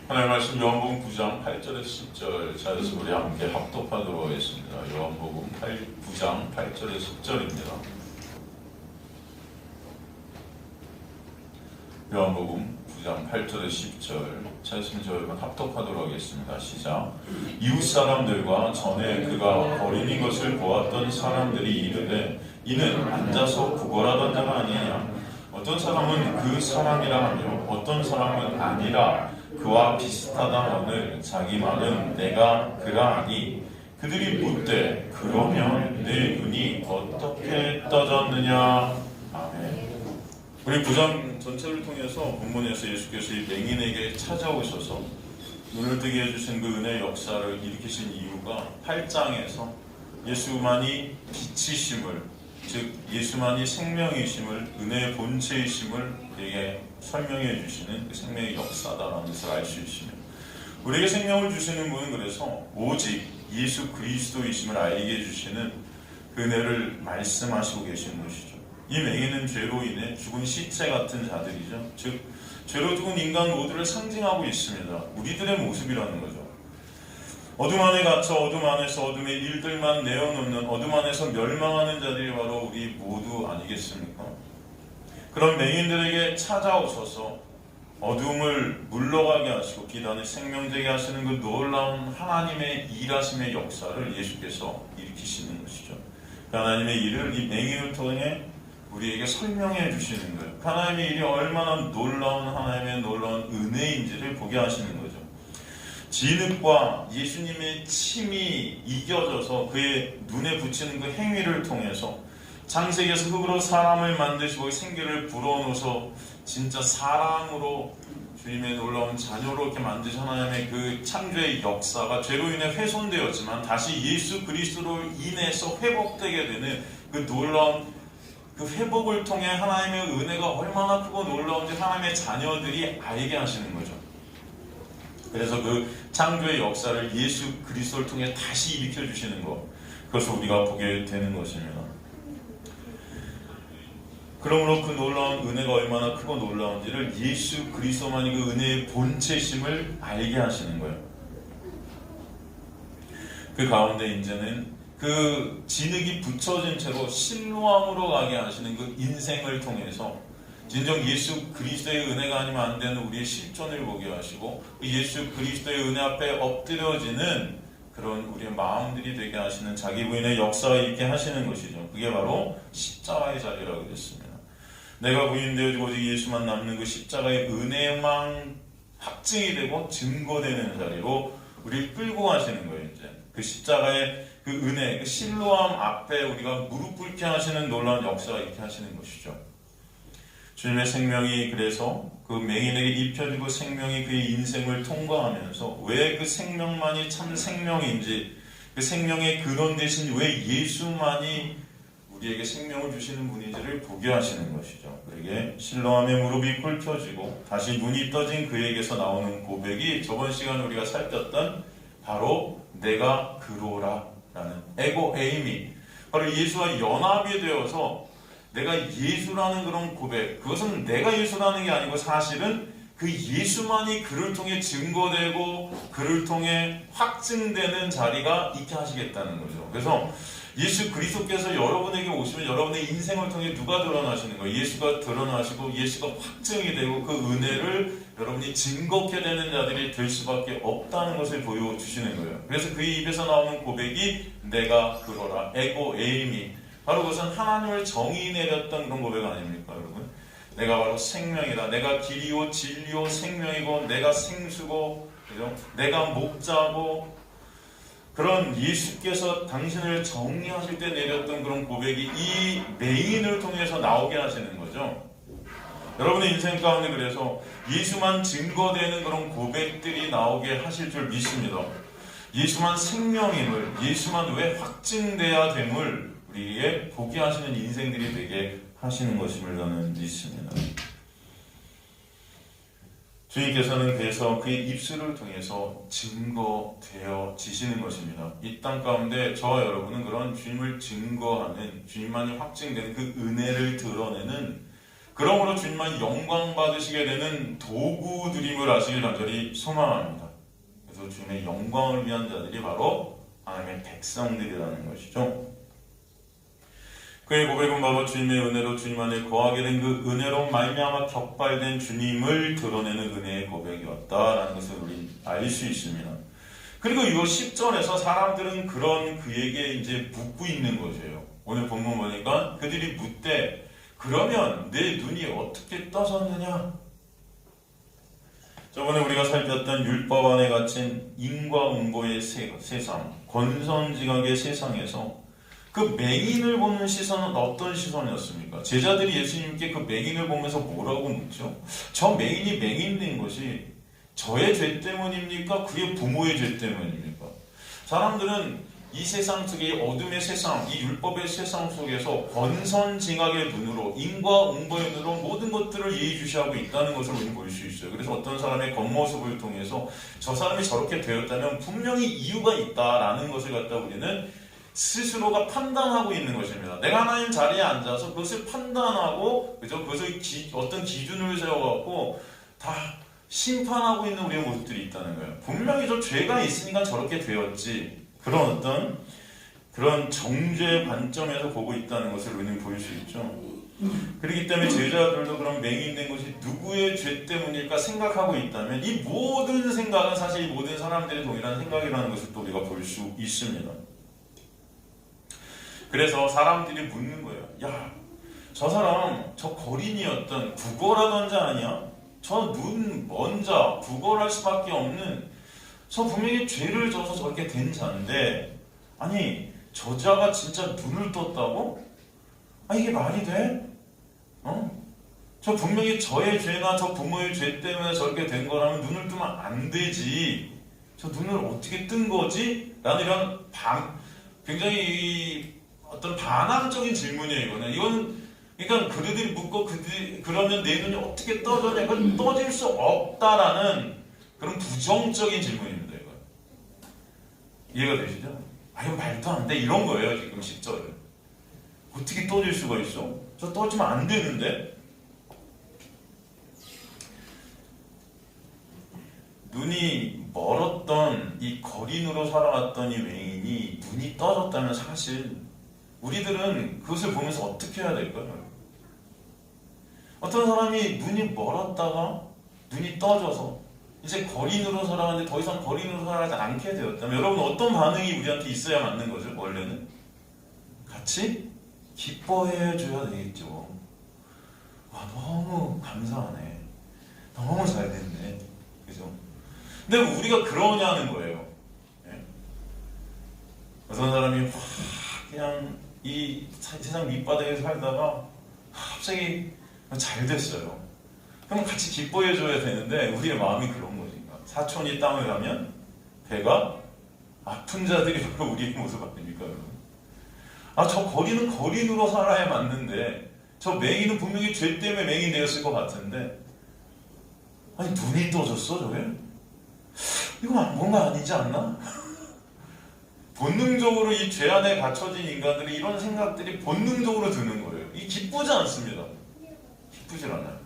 하나님의 말씀 요한복음 9장 8절에서 10절 찾아서 우리 함께 합독하도록 하겠습니다. 요한복음 9장 8절에서 10절입니다. 요한복음 9장 8절에서 10절 찾으시면 저희만 합독하도록 하겠습니다. 시작. 이웃 사람들과 전에 그가 버리는 것을 보았던 사람들이 이르되 이는 앉아서 구걸하던 자가 아니냐. 어떤 사람은 그 사람이라 하며 어떤 사람은 아니라 그와 비슷하다거늘 자기 말은 내가 그라 하니 그들이 묻되 그러면 내 눈이 어떻게 떠졌느냐. 아멘. 우리 9장 전체를 통해서 본문에서 예수께서 이 맹인에게 찾아오셔서 눈을 뜨게 해주신 그 은혜의 역사를 일으키신 이유가 8장에서 예수만이 빛이심을, 즉 예수만이 생명이심을, 은혜의 본체이심을 우리에게 설명해 주시는 그 생명의 역사다라는 것을 알 수 있으며, 우리에게 생명을 주시는 분은 그래서 오직 예수 그리스도이심을 알게 해주시는 그 은혜를 말씀하시고 계시는 것이죠. 이 맹인은 죄로 인해 죽은 시체 같은 자들이죠. 즉 죄로 죽은 인간 모두를 상징하고 있습니다. 우리들의 모습이라는 거죠. 어둠 안에 갇혀 어둠 안에서 어둠의 일들만 내어놓는, 어둠 안에서 멸망하는 자들이 바로 우리 모두 아니겠습니까? 그런 맹인들에게 찾아오셔서 어둠을 물러가게 하시고 비단의 생명되게 하시는 그 놀라운 하나님의 일하심의 역사를 예수께서 일으키시는 것이죠. 하나님의 일을 이 맹인을 통해 우리에게 설명해 주시는 거예요. 하나님의 일이 얼마나 놀라운 하나님의 놀라운 은혜인지를 보게 하시는 거죠. 진흙과 예수님의 침이 이겨져서 그의 눈에 붙이는 그 행위를 통해서 창세기에서 흙으로 사람을 만드시고 생기를 불어넣어서 진짜 사람으로 주님의 놀라운 자녀로 이렇게 만드신 하나님의 그 창조의 역사가 죄로 인해 훼손되었지만 다시 예수 그리스도로 인해서 회복되게 되는 그 놀라운 그 회복을 통해 하나님의 은혜가 얼마나 크고 놀라운지 하나님의 자녀들이 알게 하시는 거죠. 그래서 그 창조의 역사를 예수 그리스도를 통해 다시 일으켜주시는 것, 그것을 우리가 보게 되는 것입니다. 그러므로 그 놀라운 은혜가 얼마나 크고 놀라운지를 예수 그리스도만이 그 은혜의 본체심을 알게 하시는 거예요. 그 가운데 이제는 그 진흙이 붙여진 채로 실로암으로 가게 하시는 그 인생을 통해서 진정 예수 그리스도의 은혜가 아니면 안 되는 우리의 실존을 보게 하시고 예수 그리스도의 은혜 앞에 엎드려지는 그런 우리의 마음들이 되게 하시는 자기 부인의 역사를 있게 하시는 것이죠. 그게 바로 십자가의 자리라고 됐습니다. 내가 부인되어지고 오직 예수만 남는 그 십자가의 은혜만 확증이 되고 증거되는 자리로 우리를 끌고 가시는 거예요. 이제 그 십자가의 그 은혜, 그 실로암 앞에 우리가 무릎 꿇게 하시는 놀라운 역사가 있게 하시는 것이죠. 주님의 생명이 그래서 그 맹인에게 입혀지고 생명이 그의 인생을 통과하면서 왜 그 생명만이 참 생명인지, 그 생명의 근원 대신 왜 예수만이 우리에게 생명을 주시는 분인지를 보게 하시는 것이죠. 그에게 실로암의 무릎이 꿇혀지고 다시 눈이 떠진 그에게서 나오는 고백이 저번 시간에 우리가 살폈던 바로 내가 그로라 라는 에고 에이미, 바로 예수와 연합이 되어서 내가 예수라는 그런 고백, 그것은 내가 예수라는 게 아니고 사실은 그 예수만이 그를 통해 증거되고 그를 통해 확증되는 자리가 있게 하시겠다는 거죠. 그래서 예수 그리스도께서 여러분에게 오시면 여러분의 인생을 통해 누가 드러나시는 거예요? 예수가 드러나시고 예수가 확증이 되고 그 은혜를 여러분이 증거케 되는 자들이 될 수밖에 없다는 것을 보여주시는 거예요. 그래서 그 입에서 나오는 고백이 내가 그러라, 에고 에이미, 바로 그것은 하나님을 정의 내렸던 그런 고백 아닙니까, 여러분? 내가 바로 생명이다. 내가 길이요 진리요 생명이고 내가 생수고, 그죠? 내가 목자고, 그런 예수께서 당신을 정의하실 때 내렸던 그런 고백이 이 맹인을 통해서 나오게 하시는 거죠. 여러분의 인생 가운데 그래서 예수만 증거되는 그런 고백들이 나오게 하실 줄 믿습니다. 예수만 생명임을, 예수만 왜 확증돼야 됨을 우리에게 보게 하시는 인생들이 되게 하시는 것임을 저는 믿습니다. 주님께서는 그래서 그의 입술을 통해서 증거되어지시는 것입니다. 이 땅 가운데 저와 여러분은 그런 주님을 증거하는, 주님만이 확증되는 그 은혜를 드러내는 그러므로 주님만 영광 받으시게 되는 도구들임을 아시길 간절히 소망합니다. 그래서 주님의 영광을 위한 자들이 바로 하나님의 백성들이라는 것이죠. 그의 고백은 바로 주님의 은혜로 주님 안에 거하게 된 그 은혜로 말미암아 격발된 주님을 드러내는 은혜의 고백이었다라는 것을 우리 알 수 있습니다. 그리고 이 10절에서 사람들은 그런 그에게 이제 묻고 있는 것이에요. 오늘 본문 보니까 그들이 묻되 그러면 내 눈이 어떻게 떠졌느냐? 저번에 우리가 살폈던 율법 안에 갇힌 인과응보의 세상, 권선징악의 세상에서 그 맹인을 보는 시선은 어떤 시선이었습니까? 제자들이 예수님께 그 맹인을 보면서 뭐라고 묻죠? 저 맹인이 맹인된 것이 저의 죄 때문입니까? 그의 부모의 죄 때문입니까? 사람들은 이 세상 속에 어둠의 세상, 이 율법의 세상 속에서 권선징악의 눈으로 인과응보의 눈으로 모든 것들을 예의주시하고 있다는 것을 우리는 볼 수 있어요. 그래서 어떤 사람의 겉모습을 통해서 저 사람이 저렇게 되었다면 분명히 이유가 있다라는 것을 갖다 우리는 스스로가 판단하고 있는 것입니다. 내가 하나님 자리에 앉아서 그것을 판단하고 그것을 어떤 기준을 세워갖고 다 심판하고 있는 우리의 모습들이 있다는 거예요. 분명히 저 죄가 있으니까 저렇게 되었지. 그런 정죄의 관점에서 보고 있다는 것을 우리는 볼 수 있죠. 그렇기 때문에 제자들도 그런 맹인된 것이 누구의 죄 때문일까 생각하고 있다면 이 모든 생각은 사실 이 모든 사람들의 동일한 생각이라는 것을 또 우리가 볼 수 있습니다. 그래서 사람들이 묻는 거예요. 야, 저 사람 저 거린이었던 구걸하던 자 아니야? 저 눈 먼 자, 구걸할 수밖에 없는 저 분명히 죄를 져서 저렇게 된 자인데 아니 저 자가 진짜 눈을 떴다고? 아 이게 말이 돼? 저 분명히 저의 죄나 저 부모의 죄 때문에 저렇게 된 거라면 눈을 뜨면 안 되지. 저 눈을 어떻게 뜬 거지? 라는 이런 굉장히 어떤 반항적인 질문이에요. 이건 그러니까 그들이 묻고 그러면 내 눈이 어떻게 떠졌냐? 이건 떠질 수 없다라는 그런 부정적인 질문입니다. 이거 이해가 되시죠? 아 이거 말도 안 돼 이런 거예요. 지금 10절은 어떻게 떠질 수가 있어? 저 떠지면 안 되는데. 눈이 멀었던 이 거린으로 살아왔던 이 맹인이 눈이 떠졌다면 사실 우리들은 그것을 보면서 어떻게 해야 될까요? 어떤 사람이 눈이 멀었다가 눈이 떠져서 이제 거린으로 살아가는데 더 이상 거린으로 살아가지 않게 되었다면 여러분 어떤 반응이 우리한테 있어야 맞는 거죠? 원래는 같이 기뻐해 줘야 되겠죠. 와 너무 감사하네. 너무 잘 됐네. 그죠? 근데 우리가 그러냐는 거예요. 네? 어떤 사람이 확 그냥 이 세상 밑바닥에 살다가 갑자기 잘 됐어요. 그럼 같이 기뻐해 줘야 되는데 우리의 마음이 그런 거지. 사촌이 땅을 가면 배가 아픈 자들이 바로 우리의 모습 아닙니까? 아, 저 거린은 거린으로 살아야 맞는데 저 맹인은 분명히 죄 때문에 맹인 되었을 것 같은데 아니 눈이 떠졌어 저게? 이거 뭔가 아니지 않나? 본능적으로 이 죄 안에 갇혀진 인간들이 이런 생각들이 본능적으로 드는 거예요. 이 기쁘지 않습니다. 기쁘질 않아요.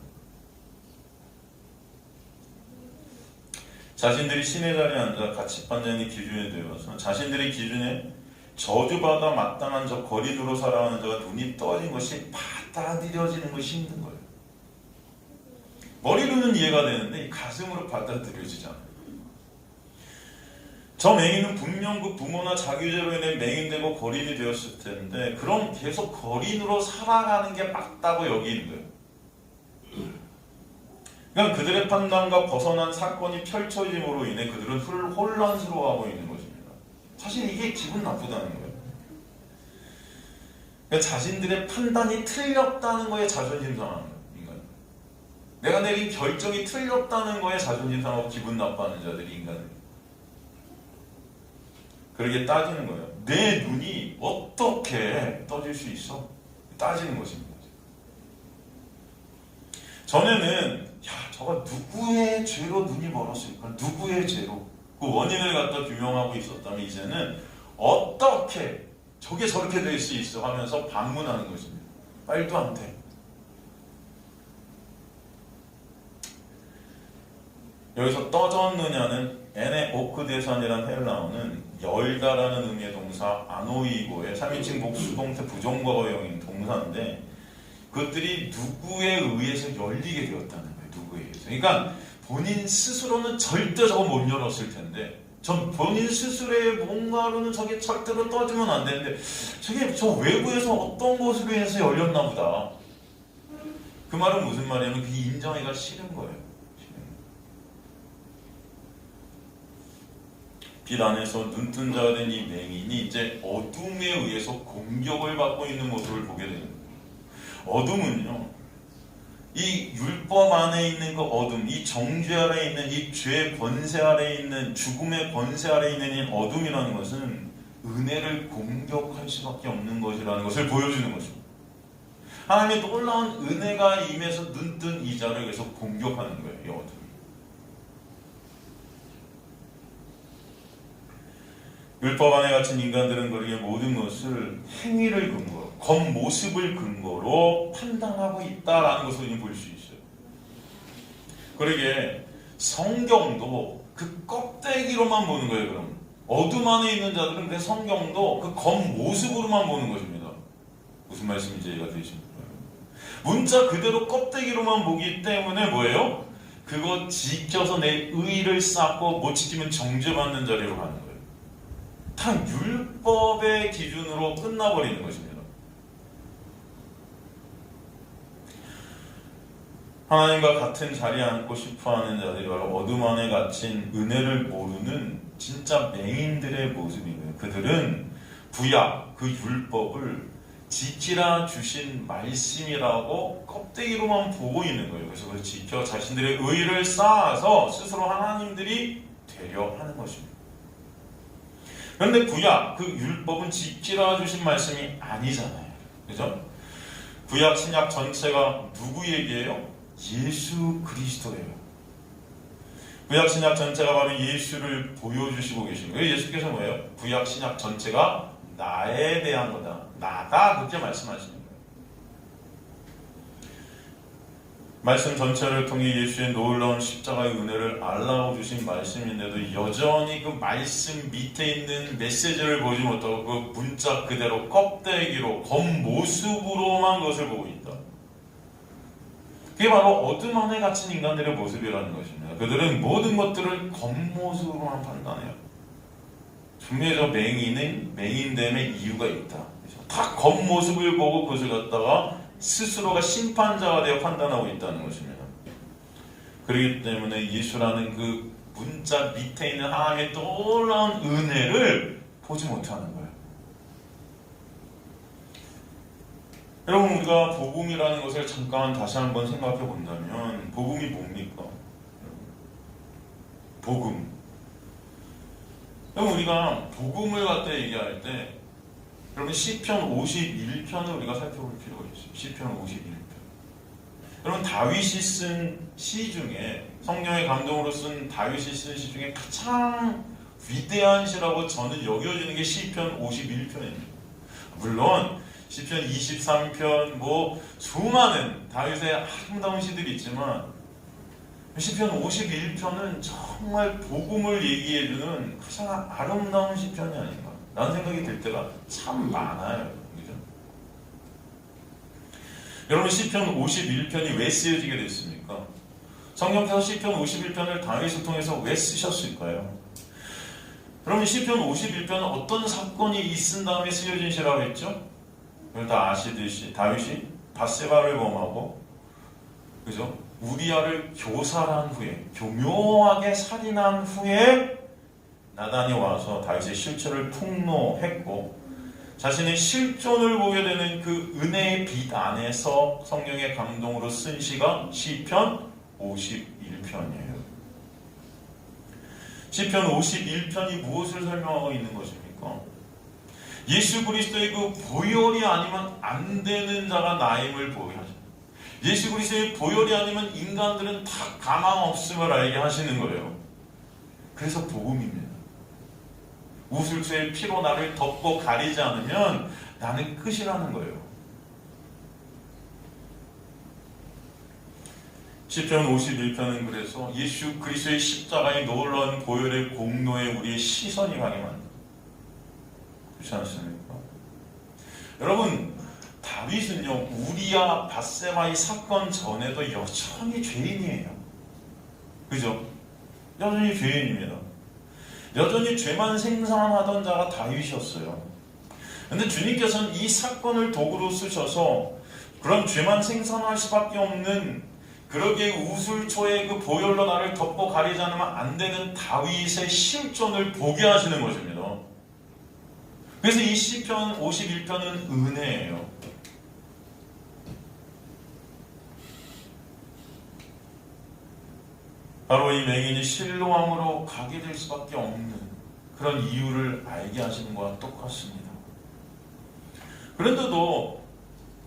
자신들이 신의 자리에 앉아 가치 판정의 기준에 되어서 자신들의 기준에 저주받아 마땅한 저 거린으로 살아가는 자가 눈이 떠진 것이 받아들여지는 것이 힘든 거예요. 머리로는 이해가 되는데 가슴으로 받아들여지지 않아요. 저 맹인은 분명 그 부모나 자기죄로 인해 맹인되고 거린이 되었을 텐데 그럼 계속 거린으로 살아가는 게 맞다고 여기는 거예요. 그러니까 그들의 판단과 벗어난 사건이 펼쳐짐으로 인해 그들은 혼란스러워하고 있는 것입니다. 사실 이게 기분 나쁘다는 거예요. 그러니까 자신들의 판단이 틀렸다는 거에 자존심 상하는 인간. 내가 내린 결정이 틀렸다는 거에 자존심 상하고 기분 나빠하는 자들이 인간입니다. 그렇게 따지는 거예요. 내 눈이 어떻게 떠질 수 있어? 따지는 것입니다. 전에는 저가 누구의 죄로 눈이 멀었을까? 누구의 죄로? 그 원인을 갖다 규명하고 있었다면 이제는 어떻게 저게 저렇게 될 수 있어? 하면서 반문하는 것입니다. 말도 안 돼. 여기서 떠졌느냐는 에네 오크 대산이라는 헬라어는 열다라는 의미의 동사 아노이고의 3인칭 복수동태 부정과거형인 동사인데 그것들이 누구에 의해서 열리게 되었다는 거예요. 누구에 의해서. 그러니까 본인 스스로는 절대 저거 못 열었을 텐데 본인 스스로의 뭔가로는 저게 절대로 떠지면 안 되는데 저게 저 외부에서 어떤 것으로 인해서 열렸나 보다. 그 말은 무슨 말이냐면 그게 인정하기가 싫은 거예요. 빛 안에서 눈뜬 자가 된 이 맹인이 이제 어둠에 의해서 공격을 받고 있는 모습을 보게 되는 거예요. 어둠은요, 이 율법 안에 있는 그 어둠, 이 정죄 아래 있는 이 죄의 권세 아래 있는 죽음의 권세 아래 있는 이 어둠이라는 것은 은혜를 공격할 수밖에 없는 것이라는 것을 보여주는 것입니다. 하나님의 놀라운 은혜가 임해서 눈뜬 이 자를 계속 공격하는 거예요. 이 어둠. 율법 안에 갇힌 인간들은 그에게 모든 것을 행위를 근거로, 겉모습을 근거로 판단하고 있다라는 것을 볼 수 있어요. 그러게 성경도 그 껍데기로만 보는 거예요. 그럼 어둠 안에 있는 자들은 그 성경도 그 겉모습으로만 보는 것입니다. 무슨 말씀인지 이해가 되십니까? 문자 그대로 껍데기로만 보기 때문에 뭐예요? 그거 지켜서 내 의의를 쌓고 못 지키면 정죄받는 자리로 가는 거예요. 다 율법의 기준으로 끝나버리는 것입니다. 하나님과 같은 자리에 앉고 싶어하는 자들이 바로 어둠 안에 갇힌 은혜를 모르는 진짜 맹인들의 모습이에요. 그들은 구약, 그 율법을 지키라 주신 말씀이라고 껍데기로만 보고 있는 거예요. 그래서 그걸 지켜 자신들의 의의를 쌓아서 스스로 하나님들이 되려 하는 것입니다. 그런데 구약, 그 율법은 지키라 주신 말씀이 아니잖아요. 그죠? 구약, 신약 전체가 누구 얘기예요? 예수 그리스도예요. 구약, 신약 전체가 바로 예수를 보여주시고 계신 거예요. 예수께서 뭐예요? 구약, 신약 전체가 나에 대한 거다. 나다. 그렇게 말씀하시는 거예요. 말씀 전체를 통해 예수의 놀라운 십자가의 은혜를 알라고 주신 말씀인데도 여전히 그 말씀 밑에 있는 메시지를 보지 못하고 그 문자 그대로 껍데기로 겉모습으로만 그것을 보고 있다. 그게 바로 어둠 안에 갇힌 인간들의 모습이라는 것입니다. 그들은 모든 것들을 겉모습으로만 판단해요. 분명히 저 맹인은 맹인됨의 이유가 있다. 다 겉모습을 보고 그것을 갖다가 스스로가 심판자가 되어 판단하고 있다는 것입니다. 그렇기 때문에 예수라는 그 문자 밑에 있는 하나님의 놀라운 은혜를 보지 못하는 거예요. 여러분, 우리가 복음이라는 것을 잠깐 다시 한번 생각해 본다면 복음이 뭡니까? 복음. 여러분, 우리가 복음을 갖다 얘기할 때 여러분 시편 51편을 우리가 살펴볼 필요가 있어요. 시편 51편. 여러분 다윗이 쓴 시 중에 성령의 감동으로 쓴 다윗이 쓴 시 중에 가장 위대한 시라고 저는 여겨지는 게 시편 51편입니다. 물론 시편 23편 수많은 다윗의 아름다운 시들이 있지만 시편 51편은 정말 복음을 얘기해주는 가장 아름다운 시편이 아닌가 라는 생각이 들 때가 참 많아요. 그죠? 여러분 시편 51편이 왜 쓰여지게 됐습니까? 성경께서 시편 51편을 다윗을 통해서 왜 쓰셨을까요? 여러분 시편 51편은 어떤 사건이 있은 다음에 쓰여진 시라고 했죠? 여러분 다 아시듯이 다윗이 밧세바를 범하고 그죠? 우리아를 교살한 후에 교묘하게 살인한 후에 나단이 와서 다윗의 실체를 폭로했고 자신의 실존을 보게 되는 그 은혜의 빛 안에서 성령의 감동으로 쓴 시가 시편 51편이에요. 시편 51편이 무엇을 설명하고 있는 것입니까? 예수 그리스도의 그 보혈이 아니면 안 되는 자가 나임을 보여하십니다. 예수 그리스도의 보혈이 아니면 인간들은 다 가망 없음을 알게 하시는 거예요. 그래서 복음입니다. 우슬초의 피로 나를 덮고 가리지 않으면 나는 끝이라는 거예요. 시편 51편은 그래서 예수 그리스도의 십자가의 놀라운 보혈의 공로에 우리의 시선이 가게 만듭니다. 그렇지 않습니까? 여러분, 다윗은요, 우리야 밧세바의 사건 전에도 여전히 죄인이에요. 그죠? 여전히 죄인입니다. 여전히 죄만 생산하던 자가 다윗이었어요. 근데 주님께서는 이 사건을 도구로 쓰셔서 그런 죄만 생산할 수밖에 없는, 그러기에 우술초의 그 보혈로 나를 덮고 가리지 않으면 안 되는 다윗의 실존을 보게 하시는 것입니다. 그래서 이 시편 51편은 은혜예요. 바로 이 맹인이 실로암으로 가게 될 수밖에 없는 그런 이유를 알게 하시는 것과 똑같습니다. 그런데도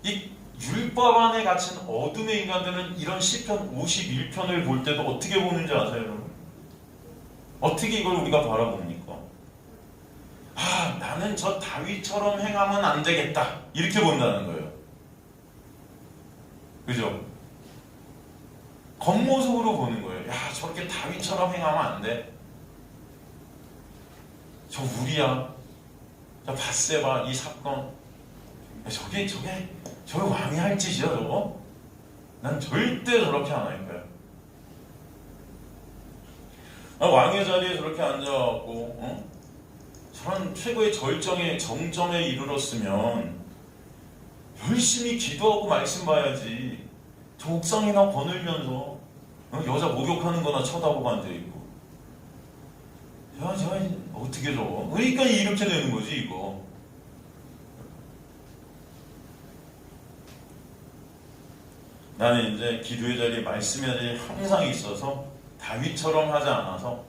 이 율법 안에 갇힌 어둠의 인간들은 이런 시편 51편을 볼 때도 어떻게 보는지 아세요, 여러분? 어떻게 이걸 우리가 바라봅니까? 아, 나는 저 다윗처럼 행하면 안 되겠다, 이렇게 본다는 거예요. 그죠? 겉모습으로 보는 거예요. 야, 저렇게 다윗처럼 행하면 안 돼. 저 우리야, 저 밧세바 이 사건, 저게 왕이 할 짓이야, 저거? 난 절대 저렇게 안 할 거야. 왕의 자리에 저렇게 앉아갖고, 저런 최고의 정점에 이르렀으면 열심히 기도하고 말씀 봐야지. 저 옥상이나 거늘면서 여자 목욕하는 거나 쳐다보고 앉아있고, 저 어떻게 저거? 그러니까 이렇게 되는 거지, 이거. 나는 이제 기도의 자리에, 말씀의 자리에 항상 있어서 다윗처럼 하지 않아서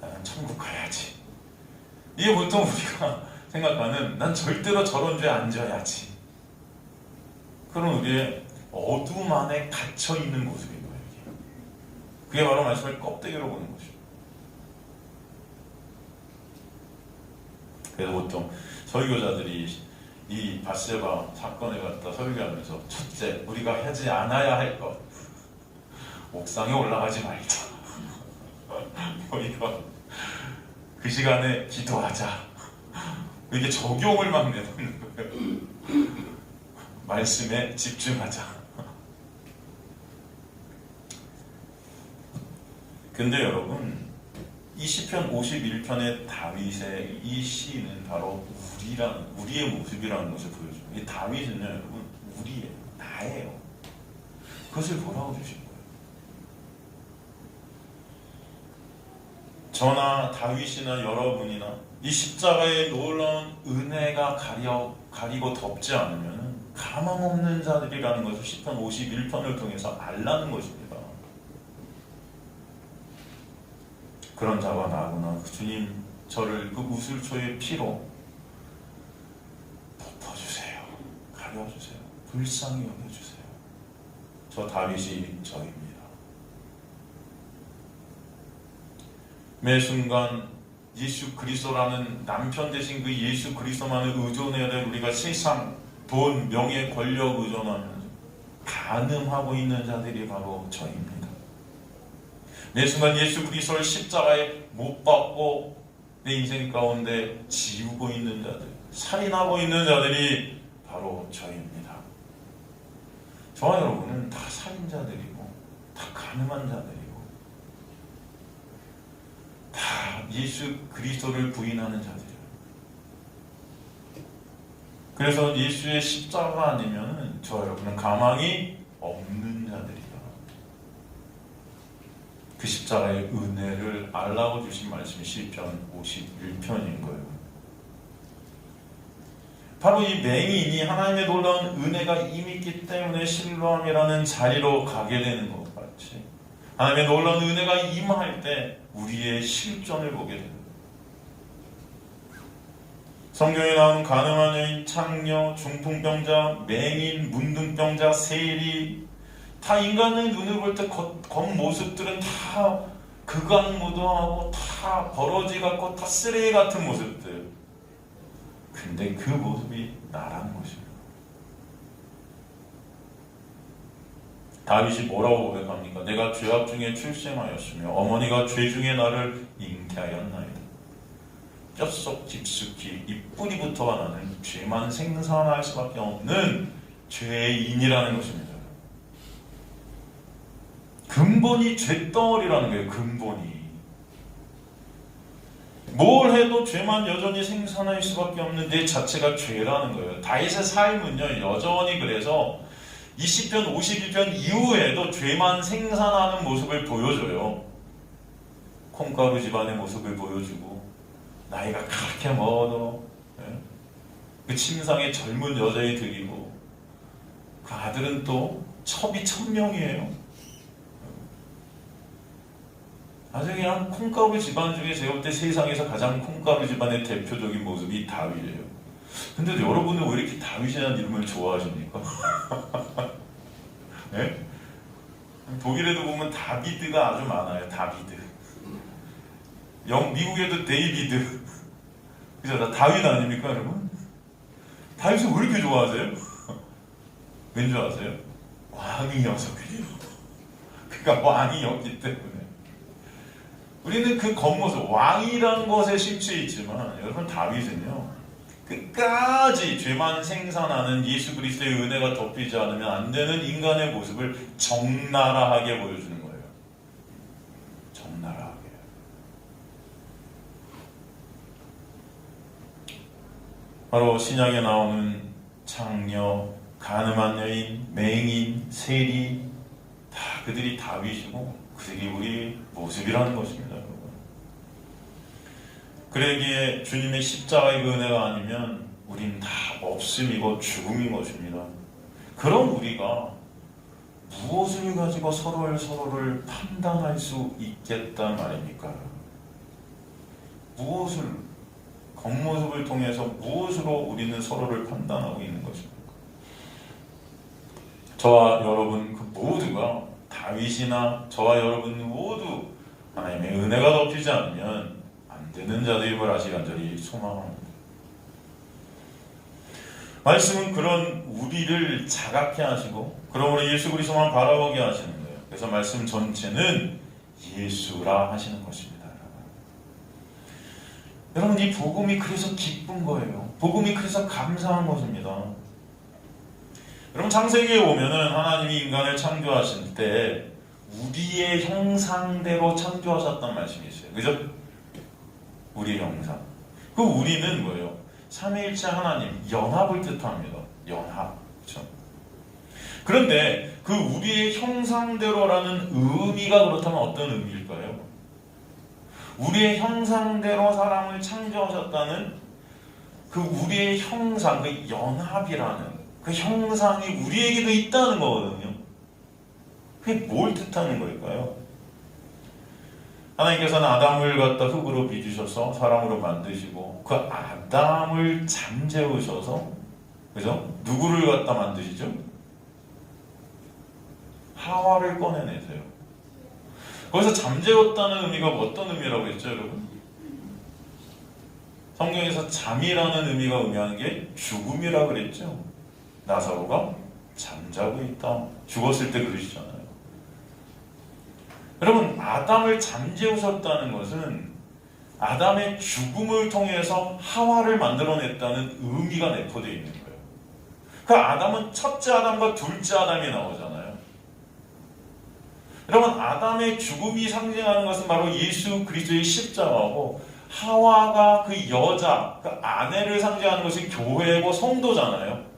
나는 천국 가야지. 이게 보통 우리가 생각하는, 난 절대로 저런 죄 안 져야지. 그런 우리의 어둠 안에 갇혀있는 모습인 거예요. 그게 바로 말씀을 껍데기로 보는 것이죠. 그래서 보통 설교자들이 이 밧세바 사건에 갖다 설교하면서, 첫째, 우리가 하지 않아야 할 것, 옥상에 올라가지 말자. 우리가 그 시간에 기도하자. 이게 적용을 막 내놓는 거예요. 말씀에 집중하자. 근데 여러분, 이 시편 51편의 다윗의 이 시는 바로 우리의 모습이라는 것을 보여줘요. 이 다윗은요, 여러분, 우리예요. 나예요. 그것을 보라고 주신 거예요. 저나 다윗이나 여러분이나 이 십자가의 놀라운 은혜가 가리고 덮지 않으면 가망 없는 자들이라는 것을 시편 51편을 통해서 알라는 것입니다. 그런 자가 나구나. 주님, 저를 그 우슬초의 피로 덮어주세요. 가려주세요. 불쌍히 여겨주세요. 저 다윗이 저입니다. 매 순간 예수 그리스도라는 남편 대신 그 예수 그리스도만을 의존해야 될 우리가 세상, 돈, 명예, 권력 의존하면서 간음하고 있는 자들이 바로 저입니다. 매 순간 예수 그리스도를 십자가에 못 박고 내 인생 가운데 지우고 있는 자들, 살인하고 있는 자들이 바로 저입니다. 저와 여러분은 다 살인자들이고, 다 간음한 자들이고, 다 예수 그리스도를 부인하는 자들이에요. 그래서 예수의 십자가 아니면 저와 여러분은 가망이 없는 자들이다. 그 십자가의 은혜를 알라고 주신 말씀이 시편 51편인 거예요. 바로 이 맹인이 하나님의 놀라운 은혜가 이미 있기 때문에 실로암이라는 자리로 가게 되는 것 같이, 하나님의 놀라운 은혜가 임할 때 우리의 실존을 보게 됩니다. 성경에 나오는 가늠한 여인, 창녀, 중풍병자, 맹인, 문둥병자, 세리, 다 인간의 눈을 볼 때 겉모습들은 다 극악무도하고 다 버러지 같고 다 쓰레기 같은 모습들. 근데 그 모습이 나라는 것입니다. 다윗이 뭐라고 고백합니까? 내가 죄악 중에 출생하였으며 어머니가 죄 중에 나를 잉태하였나이다. 뼛속 깊숙이 이 뿌리부터가 나는 죄만 생산할 수밖에 없는 죄인이라는 것입니다. 근본이 죄덩어리라는 거예요. 근본이. 뭘 해도 죄만 여전히 생산할 수밖에 없는 내 자체가 죄라는 거예요. 다윗의 삶은요, 여전히 그래서 이 시편 52편 이후에도 죄만 생산하는 모습을 보여줘요. 콩가루 집안의 모습을 보여주고, 나이가 그렇게 먹어도 그 침상에 젊은 여자애 들이고, 그 아들은 또 첩이 1000명이에요. 아주 그냥 콩가루 집안 중에 제가 볼 때 세상에서 가장 콩가루 집안의 대표적인 모습이 다윗이에요. 근데 여러분은 왜 이렇게 다윗이라는 이름을 좋아하십니까? 네? 독일에도 보면 다비드가 아주 많아요. 다비드. 미국에도 데이비드. 그죠? 다 다윗 아닙니까, 여러분? 다윗을 왜 이렇게 좋아하세요? 왠 줄 아세요? 왕이어서 그래요. 그러니까 왕이었기 때문에. 우리는 그 겉모습, 왕이라는 것에 심취해 있지만, 여러분, 다윗은요, 끝까지 죄만 생산하는 예수 그리스도의 은혜가 덮이지 않으면 안 되는 인간의 모습을 적나라하게 보여주는 거예요. 적나라하게. 바로 신약에 나오는 창녀, 가늠한 여인, 맹인, 세리, 다 그들이 다윗이고 그들이 우리 모습이라는 것입니다. 여러분. 그러기에 주님의 십자가의 그 은혜가 아니면 우린 다 없음이고 죽음인 것입니다. 그럼 우리가 무엇을 가지고 서로를 판단할 수 있겠단 말입니까? 무엇을, 겉모습을 통해서 무엇으로 우리는 서로를 판단하고 있는 것입니까? 저와 여러분 그 모두가 다윗이나 저와 여러분 모두 하나님의 은혜가 덮이지 않으면 안 되는 자들임을 아시 간절히 소망합니다. 말씀은 그런 우리를 자각해 하시고 그러므로 예수 그리스도만 바라보게 하시는 거예요. 그래서 말씀 전체는 예수라 하시는 것입니다. 여러분, 이 복음이 그래서 기쁜 거예요. 복음이 그래서 감사한 것입니다. 여러분, 창세기에 보면은 하나님이 인간을 창조하실 때 우리의 형상대로 창조하셨단 말씀이 있어요. 그죠? 우리의 형상. 그 우리는 뭐예요? 삼위일체 하나님, 연합을 뜻합니다. 연합. 그렇죠? 그런데 그 우리의 형상대로라는 의미가 그렇다면 어떤 의미일까요? 우리의 형상대로 사람을 창조하셨다는 그 우리의 형상, 그 연합이라는 그 형상이 우리에게도 있다는 거거든요. 그게 뭘 뜻하는 걸까요? 하나님께서는 아담을 갖다 흙으로 빚으셔서 사람으로 만드시고 그 아담을 잠재우셔서, 그죠? 누구를 갖다 만드시죠? 하와를 꺼내내세요. 거기서 잠재웠다는 의미가 어떤 의미라고 했죠, 여러분? 성경에서 잠이라는 의미가 의미하는 게 죽음이라고 그랬죠. 나사로가 잠자고 있다. 죽었을 때 그러시잖아요. 여러분, 아담을 잠재우셨다는 것은 아담의 죽음을 통해서 하와를 만들어냈다는 의미가 내포되어 있는 거예요. 그 아담은 첫째 아담과 둘째 아담이 나오잖아요. 여러분, 아담의 죽음이 상징하는 것은 바로 예수 그리스도의 십자가고, 하와가 그 여자, 그 아내를 상징하는 것이 교회고 성도잖아요.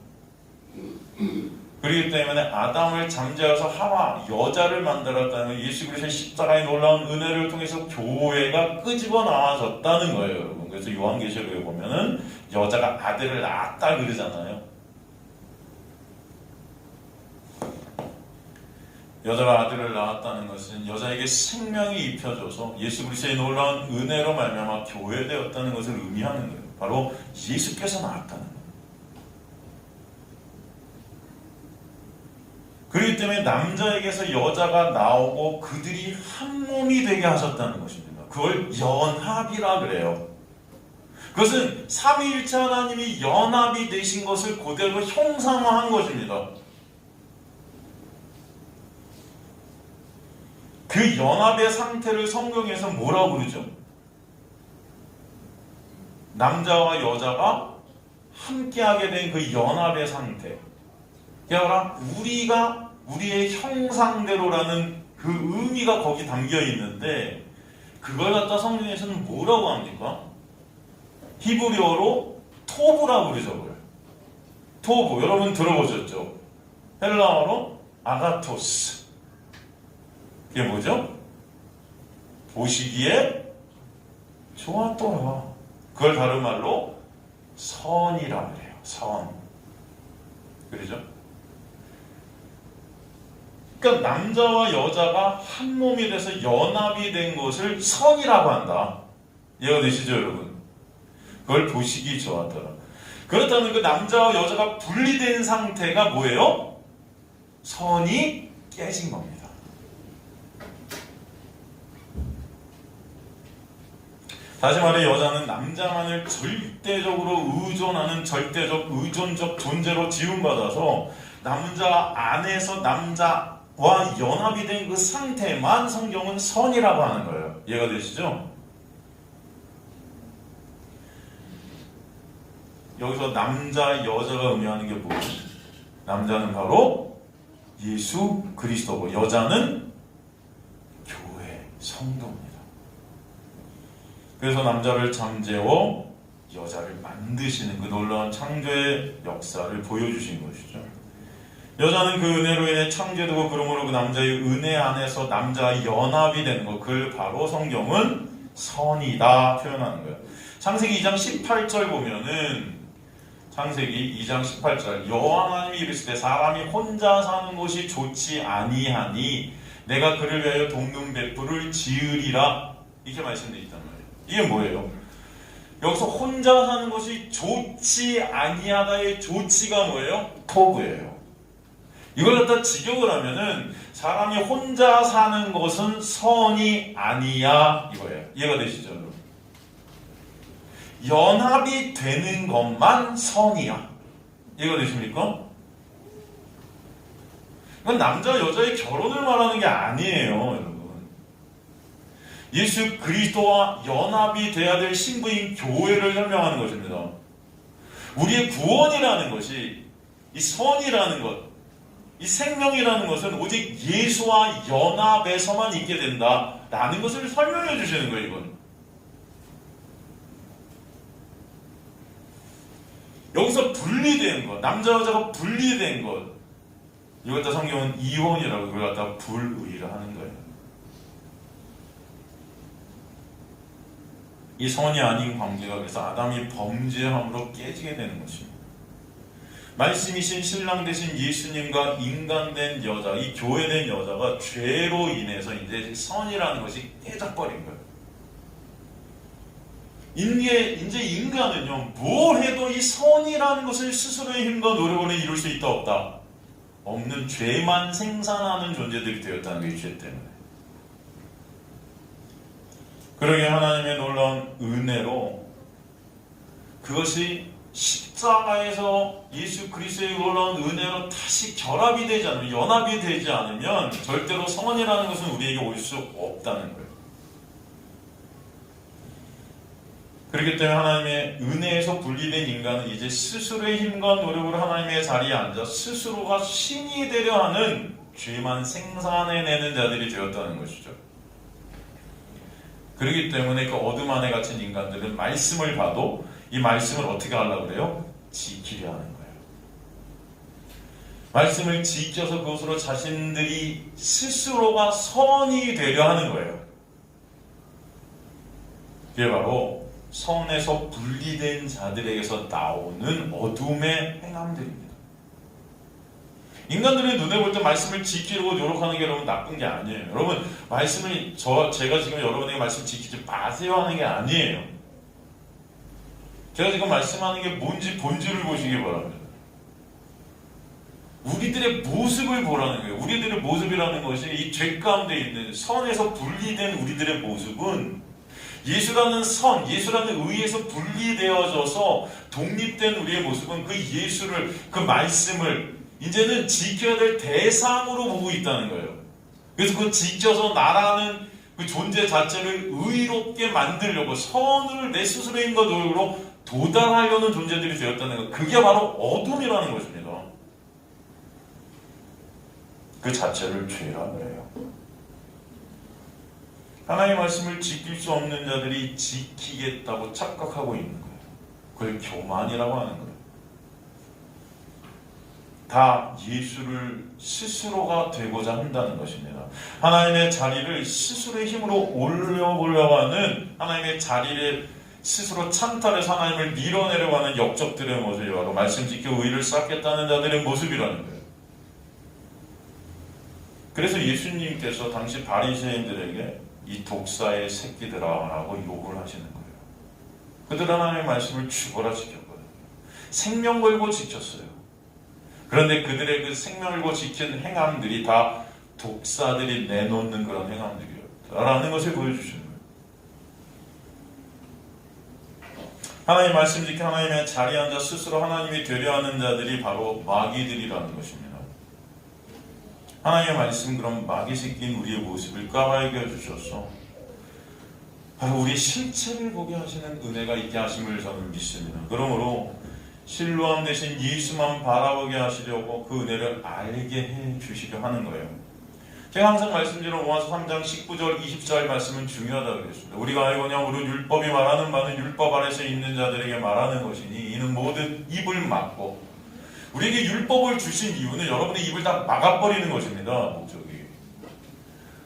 그렇기 때문에 아담을 잠재워서 하와, 여자를 만들었다는 예수 그리스도의 십자가의 놀라운 은혜를 통해서 교회가 끄집어 나와졌다는 거예요, 여러분. 그래서 요한계시록에 보면은 여자가 아들을 낳았다 그러잖아요. 여자가 아들을 낳았다는 것은 여자에게 생명이 입혀져서 예수 그리스도의 놀라운 은혜로 말미암아 교회되었다는 것을 의미하는 거예요. 바로 예수께서 낳았다는 거예요. 그렇기 때문에 남자에게서 여자가 나오고 그들이 한 몸이 되게 하셨다는 것입니다. 그걸 연합이라 그래요. 그것은 삼위일체 하나님이 연합이 되신 것을 그대로 형상화한 것입니다. 그 연합의 상태를 성경에서 뭐라고 그러죠? 남자와 여자가 함께하게 된 그 연합의 상태. 그러니까 우리가 우리의 형상대로라는 그 의미가 거기 담겨 있는데, 그걸 갖다 성경에서는 뭐라고 합니까? 히브리어로 토부라고 그러죠. 그걸. 토부, 여러분 들어보셨죠? 헬라어로 아가토스. 그게 뭐죠? 보시기에 좋았더라. 그걸 다른 말로 선이라고 해요. 선. 그러죠? 그러니까 남자와 여자가 한 몸이 돼서 연합이 된 것을 선이라고 한다. 이해가 되시죠, 여러분? 그걸 보시기 좋았더라. 그렇다면 그 남자와 여자가 분리된 상태가 뭐예요? 선이 깨진 겁니다. 다시 말해, 여자는 남자만을 절대적으로 의존하는 절대적 의존적 존재로 지음받아서 남자 안에서 남자와 연합이 된 그 상태만 성경은 선이라고 하는 거예요. 이해가 되시죠? 여기서 남자, 여자가 의미하는 게 뭐예요? 남자는 바로 예수 그리스도고, 여자는 교회, 성도입니다. 그래서 남자를 잠재워 여자를 만드시는 그 놀라운 창조의 역사를 보여주신 것이죠. 여자는 그 은혜로 인해 창조되고, 그러므로 그 남자의 은혜 안에서 남자의 연합이 되는 것, 그걸 바로 성경은 선이다 표현하는 거예요. 창세기 2장 18절 보면은, 창세기 2장 18절, 여호와 하나님이 이르시되 사람이 혼자 사는 것이 좋지 아니하니 내가 그를 위하여 동등배풀을 지으리라, 이렇게 말씀되어 있단 말이에요. 이게 뭐예요? 여기서 혼자 사는 것이 좋지 아니하다의 좋지가 뭐예요? 토부예요. 이걸 갖다 직역을 하면은 사람이 혼자 사는 것은 선이 아니야, 이거예요. 이해가 되시죠, 여러분? 연합이 되는 것만 선이야. 이해가 되십니까? 이건 남자 여자의 결혼을 말하는 게 아니에요, 여러분. 예수 그리스도와 연합이 돼야 될 신부인 교회를 설명하는 것입니다. 우리의 구원이라는 것이, 이 선이라는 것, 이 생명이라는 것은 오직 예수와 연합에서만 있게 된다라는 것을 설명해 주시는 거예요, 이건. 여기서 분리된 것, 남자 여자가 분리된 것, 이걸 갖다 성경은 이혼이라고, 그걸 갖다 불의를 하는 거예요. 이 선이 아닌 관계가 그래서 아담이 범죄함으로 깨지게 되는 것입니다. 말씀이신 신랑 되신 예수님과 인간된 여자, 이 교회된 여자가 죄로 인해서 이제 선이라는 것이 깨져버린 거예요. 이제 인간은요, 뭘 해도 이 선이라는 것을 스스로의 힘과 노력으로 이룰 수 있다 없다, 없는 죄만 생산하는 존재들이 되었다는 게 죄 때문에. 그러게 하나님의 놀라운 은혜로 그것이 십자가에서 예수 그리스도의 놀라운 은혜로 다시 결합이 되지 않으면, 연합이 되지 않으면 절대로 선이라는 것은 우리에게 올 수 없다는 거예요. 그렇기 때문에 하나님의 은혜에서 분리된 인간은 이제 스스로의 힘과 노력으로 하나님의 자리에 앉아 스스로가 신이 되려 하는 죄만 생산해내는 자들이 되었다는 것이죠. 그렇기 때문에 그 어둠 안에 갇힌 인간들은 말씀을 봐도 이 말씀을 어떻게 하려고 그래요? 지키려 하는 거예요. 말씀을 지켜서 그것으로 자신들이 스스로가 선이 되려 하는 거예요. 그게 바로 선에서 분리된 자들에게서 나오는 어둠의 행함들입니다. 인간들의 눈에 볼 때 말씀을 지키려고 노력하는 게 여러분 나쁜 게 아니에요. 여러분, 말씀을 제가 지금 여러분에게 말씀 지키지 마세요 하는 게 아니에요. 제가 지금 말씀하는 게 뭔지 본질을 보시기 바랍니다. 우리들의 모습을 보라는 거예요. 우리들의 모습이라는 것이 이 죄 가운데 있는 선에서 분리된 우리들의 모습은 예수라는 선, 예수라는 의에서 분리되어져서 독립된 우리의 모습은 그 예수를, 그 말씀을 이제는 지켜야 될 대상으로 보고 있다는 거예요. 그래서 그 지켜서 나라는 그 존재 자체를 의롭게 만들려고 선을 내 스스로의 힘과 노력으로 도달하려는 존재들이 되었다는 것. 그게 바로 어둠이라는 것입니다. 그 자체를 죄라고 해요. 하나님의 말씀을 지킬 수 없는 자들이 지키겠다고 착각하고 있는 거예요. 그걸 교만이라고 하는 거예요. 다 예수를 스스로가 되고자 한다는 것입니다. 하나님의 자리를 스스로의 힘으로 올려보려고 하는, 하나님의 자리를 스스로 찬탈해서 하나님을 밀어내려고 하는 역적들의 모습이 바로 말씀 지켜 의를 쌓겠다는 자들의 모습이라는 거예요. 그래서 예수님께서 당시 바리새인들에게 이 독사의 새끼들아 라고 욕을 하시는 거예요. 그들은 하나님의 말씀을 죽어라 지켰거든요. 생명 걸고 지켰어요. 그런데 그들의 그 생명 걸고 지킨 행함들이 다 독사들이 내놓는 그런 행함들이었다라는 것을 보여주시는 거예요. 하나님 말씀 지켜 하나님의 자리에 앉아 스스로 하나님이 되려 하는 자들이 바로 마귀들이라는 것입니다. 하나님의 말씀, 그럼 마귀 새끼인 우리의 모습을 까발게 해주셔서 바로 우리의 실체를 보게 하시는 은혜가 있게 하심을 저는 믿습니다. 그러므로 실로암 대신 예수만 바라보게 하시려고 그 은혜를 알게 해주시려 하는 거예요. 제가 항상 말씀드린 로마서 3장 19절 20절 말씀은 중요하다고 그랬습니다. 우리가 알거냐 무릇 율법이 말하는 바는 율법 아래서 있는 자들에게 말하는 것이니 이는 모든 입을 막고, 우리에게 율법을 주신 이유는 여러분의 입을 다 막아버리는 것입니다. 목적이.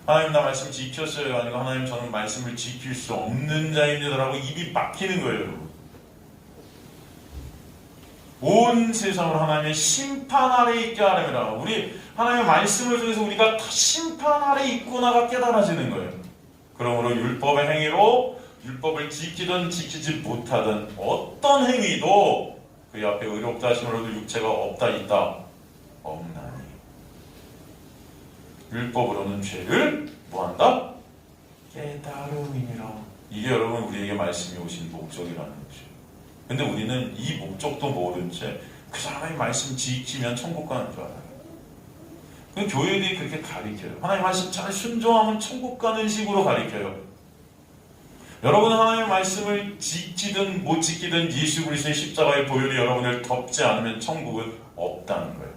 하나님 나 말씀 지켰어요 아니고 하나님 저는 말씀을 지킬 수 없는 자입니다라고 입이 막히는 거예요. 여러분. 온 세상을 하나님의 심판 아래 있게 하려면, 우리 하나님의 말씀을 통해서 우리가 다 심판 아래 있구나가 깨달아지는 거예요. 그러므로 율법의 행위로 율법을 지키든 지키지 못하든 어떤 행위도 그 앞에 의롭다 하심으로도 육체가 없다 있다 없나니 율법으로는 죄를 뭐한다? 깨달음이니라. 이게 여러분 우리에게 말씀이 오신 목적이라는 거죠. 근데 우리는 이 목적도 모른 채 그 사람의 말씀 지키면 천국 가는 줄 알아요. 그 교회들이 그렇게 가르쳐요. 하나님 말씀 잘 순종하면 천국 가는 식으로 가르쳐요. 여러분은 하나님의 말씀을 지키든 못 지키든 예수 그리스도의 십자가의 보혈이 여러분을 덮지 않으면 천국은 없다는 거예요.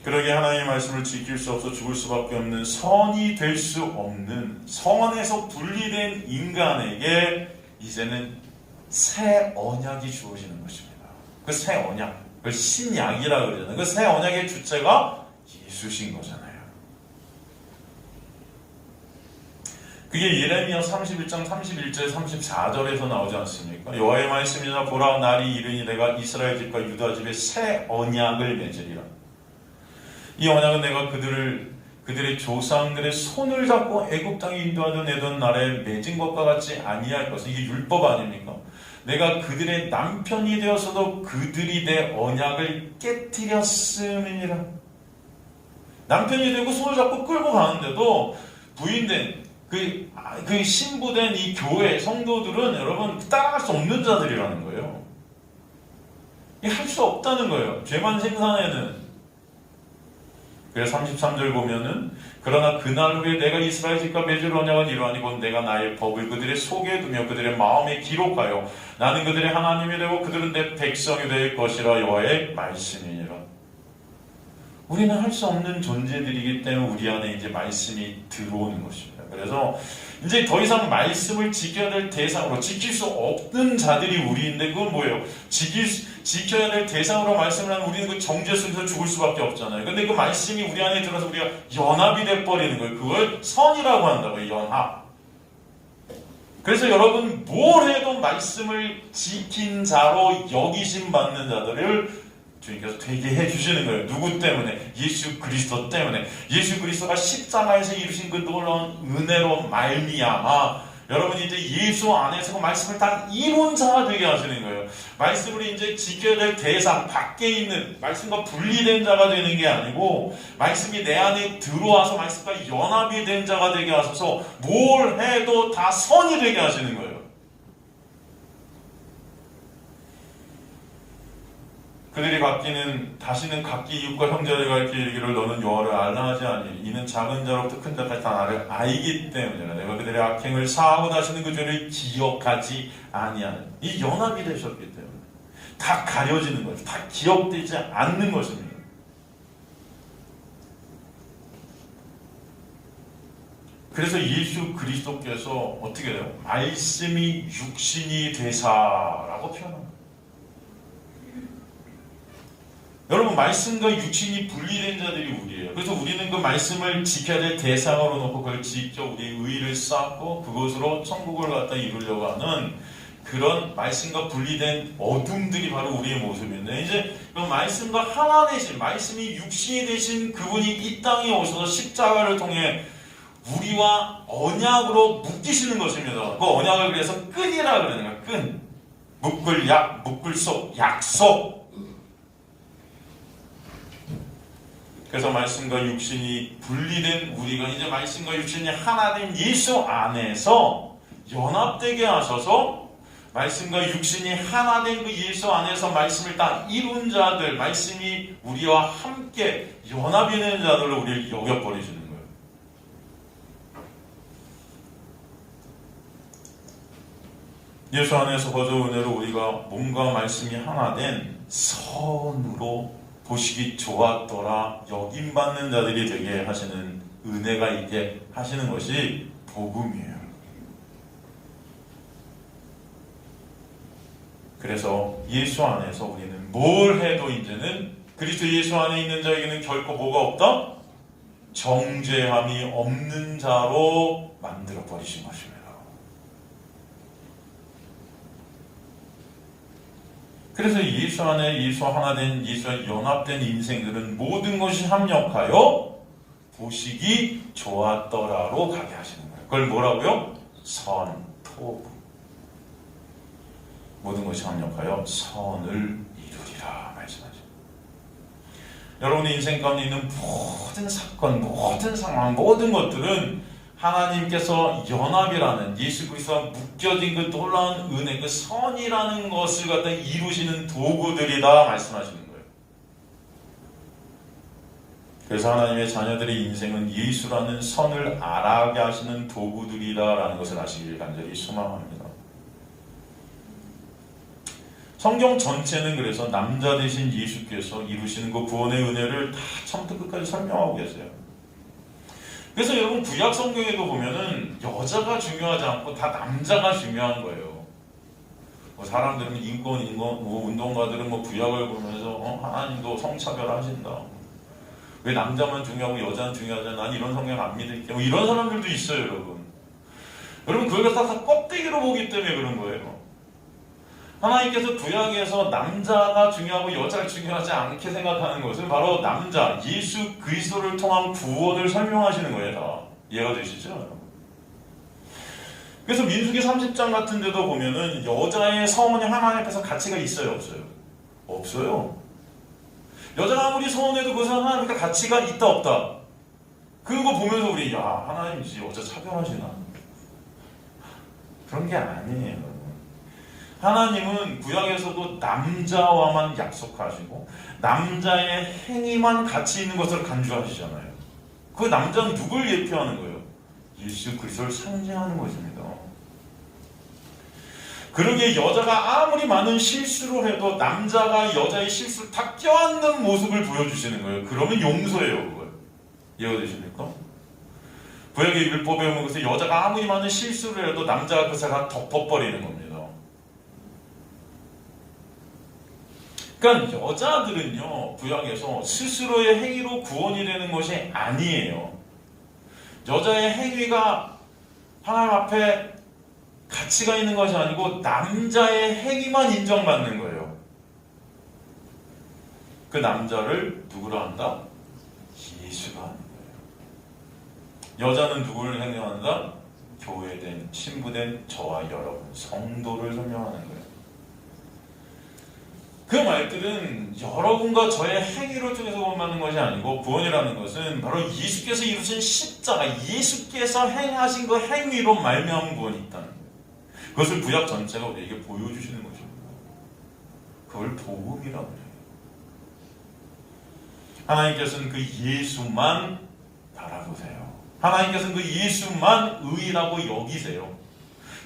그러게 하나님의 말씀을 지킬 수 없어 죽을 수밖에 없는 선이 될 수 없는 선에서 분리된 인간에게 이제는 새 언약이 주어지는 것입니다. 그 새 언약, 그 신약이라고 그러잖아요. 그 새 언약의 주체가 예수신 거잖아요. 그게 예레미야 31장 31절 34절에서 나오지 않습니까? 여호와의 말씀이나 보라 날이 이르니 내가 이스라엘 집과 유다 집에 새 언약을 맺으리라. 이 언약은 내가 그들의 조상들의 손을 잡고 애굽 땅에 인도하던 내던 날에 맺은 것과 같이 아니할 것은, 이게 율법 아닙니까? 내가 그들의 남편이 되어서도 그들이 내 언약을 깨뜨렸음이니라. 남편이 되고 손을 잡고 끌고 가는데도 부인된 그 신부된 이 교회 성도들은 여러분 따라갈 수 없는 자들이라는 거예요. 이게 할 수 없다는 거예요. 죄만 생산해는. 그래서 33절 보면은 그러나 그날 후에 내가 이스라엘 집과 맺을 언약은 이러하니 곧 내가 나의 법을 그들의 속에 두며 그들의 마음에 기록하여 나는 그들의 하나님이 되고 그들은 내 백성이 될 것이라 여호와의 말씀이니라. 우리는 할 수 없는 존재들이기 때문에 우리 안에 이제 말씀이 들어오는 것입니다. 그래서 이제 더 이상 말씀을 지켜야 될 대상으로, 지킬 수 없는 자들이 우리인데 그건 뭐예요? 지켜야 될 대상으로 말씀을 하면 우리는 그 정죄 속에서 죽을 수밖에 없잖아요. 근데 그 말씀이 우리 안에 들어서 우리가 연합이 돼버리는 거예요. 그걸 선이라고 한다고요. 연합. 그래서 여러분 뭘 해도 말씀을 지킨 자로 여기심 받는 자들을 주님께서 되게 해주시는 거예요. 누구 때문에? 예수 그리스도 때문에. 예수 그리스도가 십자가에서 이루신 그 놀라운 은혜로 말미암아 여러분이 이제 예수 안에서 그 말씀을 다 이룬 자가 되게 하시는 거예요. 말씀을 이제 지켜야 될 대상 밖에 있는 말씀과 분리된 자가 되는 게 아니고 말씀이 내 안에 들어와서 말씀과 연합이 된 자가 되게 하셔서 뭘 해도 다 선이 되게 하시는 거예요. 그들이 다시는 각기 이웃과 형제를 가리켜 이르기를 너는 여호와를 알라 하지 아니니 이는 작은 자로부터 큰 자까지 다 나를 알기 때문이라. 내가 그들의 악행을 사하고 다시는 그 죄를 기억하지 아니하는. 이 연합이 되셨기 때문에 다 가려지는 거죠. 다 기억되지 않는 것입니다. 그래서 예수 그리스도께서 어떻게 돼요? 말씀이 육신이 되사라고 표현합니다. 여러분, 말씀과 육신이 분리된 자들이 우리예요. 그래서 우리는 그 말씀을 지켜야 될 대상으로 놓고 그걸 지켜 우리의 의의를 쌓고 그것으로 천국을 갖다 이루려고 하는 그런 말씀과 분리된 어둠들이 바로 우리의 모습인데, 이제 그 말씀과 하나 되신, 말씀이 육신이 되신 그분이 이 땅에 오셔서 십자가를 통해 우리와 언약으로 묶이시는 것입니다. 그 언약을 그래서 끈이라 그러는 거예요. 끈. 묶을 약, 묶을 속, 약속. 그래서 말씀과 육신이 분리된 우리가 이제 말씀과 육신이 하나 된 예수 안에서 연합되게 하셔서 말씀과 육신이 하나 된 그 예수 안에서 말씀을 다 이룬 자들, 말씀이 우리와 함께 연합이 되는 자들로 우리를 여겨버리시는 거예요. 예수 안에서 거저 은혜로 우리가 몸과 말씀이 하나 된 선으로 보시기 좋았더라 여김받는 자들이 되게 하시는, 은혜가 있게 하시는 것이 복음이에요. 그래서 예수 안에서 우리는 뭘 해도 이제는 그리스도 예수 안에 있는 자에게는 결코 뭐가 없다? 정죄함이 없는 자로 만들어 버리신 것입니다. 그래서 예수 안에 예수 하나 된 예수와 연합된 인생들은 모든 것이 합력하여 보시기 좋았더라로 가게 하시는 거예요. 그걸 뭐라고요? 선토부. 모든 것이 합력하여 선을 이루리라 말씀하죠. 여러분의 인생 가운데 있는 모든 사건, 모든 상황, 모든 것들은 하나님께서 연합이라는 예수 그리스도와 묶여진 그 놀라운 은혜, 그 선이라는 것을 갖다 이루시는 도구들이다 말씀하시는 거예요. 그래서 하나님의 자녀들의 인생은 예수라는 선을 알아가게 하시는 도구들이다라는 것을 아시길 간절히 소망합니다. 성경 전체는 그래서 남자 되신 예수께서 이루시는 그 구원의 은혜를 다 처음부터 끝까지 설명하고 계세요. 그래서 여러분 구약 성경에도 보면은 여자가 중요하지 않고 다 남자가 중요한 거예요. 뭐 사람들은 인권, 뭐 운동가들은 뭐 구약을 보면서 하나님도 성차별하신다. 왜 남자만 중요하고 여자는 중요하지 않아? 난 이런 성경 안 믿을게. 뭐 이런 사람들도 있어요, 여러분. 여러분 그걸 다 껍데기로 보기 때문에 그런 거예요. 하나님께서 구약에서 남자가 중요하고 여자가 중요하지 않게 생각하는 것은 바로 남자, 예수 그리스도를 통한 구원을 설명하시는 거예요. 다 이해가 되시죠? 그래서 민수기 30장 같은 데도 보면은 여자의 서원이 하나님 앞에서 가치가 있어요? 없어요? 없어요. 여자가 아무리 서원해도 그것은 하나님 앞에 가치가 있다 없다. 그거 보면서 우리 하나님 여자 차별하시나? 그런 게 아니에요. 하나님은 구약에서도 남자와만 약속하시고 남자의 행위만 가치 있는 것으로 간주하시잖아요. 그 남자는 누굴 예표하는 거예요? 예수 그리스도를 상징하는 것입니다. 그러기에 여자가 아무리 많은 실수를 해도 남자가 여자의 실수를 다 껴안는 모습을 보여주시는 거예요. 그러면 용서해요, 그걸. 이해가 되십니까? 구약의 율법에 보면 그래서 여자가 아무리 많은 실수를 해도 남자가 그것을 다 덮어버리는 겁니다. 그러니까 여자들은요, 구약에서 스스로의 행위로 구원이 되는 것이 아니에요. 여자의 행위가 하나님 앞에 가치가 있는 것이 아니고 남자의 행위만 인정받는 거예요. 그 남자를 누구로 한다? 예수가 하는 거예요. 여자는 누구를 설명한다? 교회된, 신부된 저와 여러분, 성도를 설명하는 거예요. 그 말들은 여러분과 저의 행위를 통해서 구원받는 것이 아니고, 구원이라는 것은 바로 예수께서 이루신 십자가, 예수께서 행하신 그 행위로 말미암은 구원이 있다는 거예요. 그것을 구약 전체가 우리에게 보여주시는 것입니다. 그걸 복음이라고 해요. 하나님께서는 그 예수만 바라보세요. 하나님께서는 그 예수만 의라고 여기세요.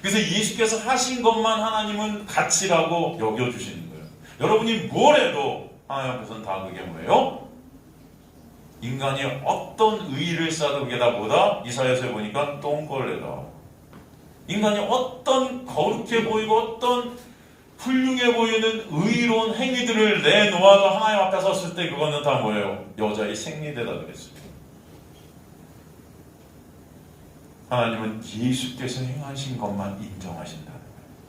그래서 예수께서 하신 것만 하나님은 가치라고 여겨주시는 거예요. 여러분이 뭘 해도 하나님 앞에서는 다 그게 뭐예요? 인간이 어떤 의의를 쌓아도 그게 다 뭐다? 이사야서에 보니까 똥걸레다. 인간이 어떤 거룩해 보이고 어떤 훌륭해 보이는 의로운 행위들을 내놓아도 하나님 앞에 섰을 때 그거는 다 뭐예요? 여자의 생리대다 그랬어요. 하나님은 예수께서 행하신 것만 인정하신다.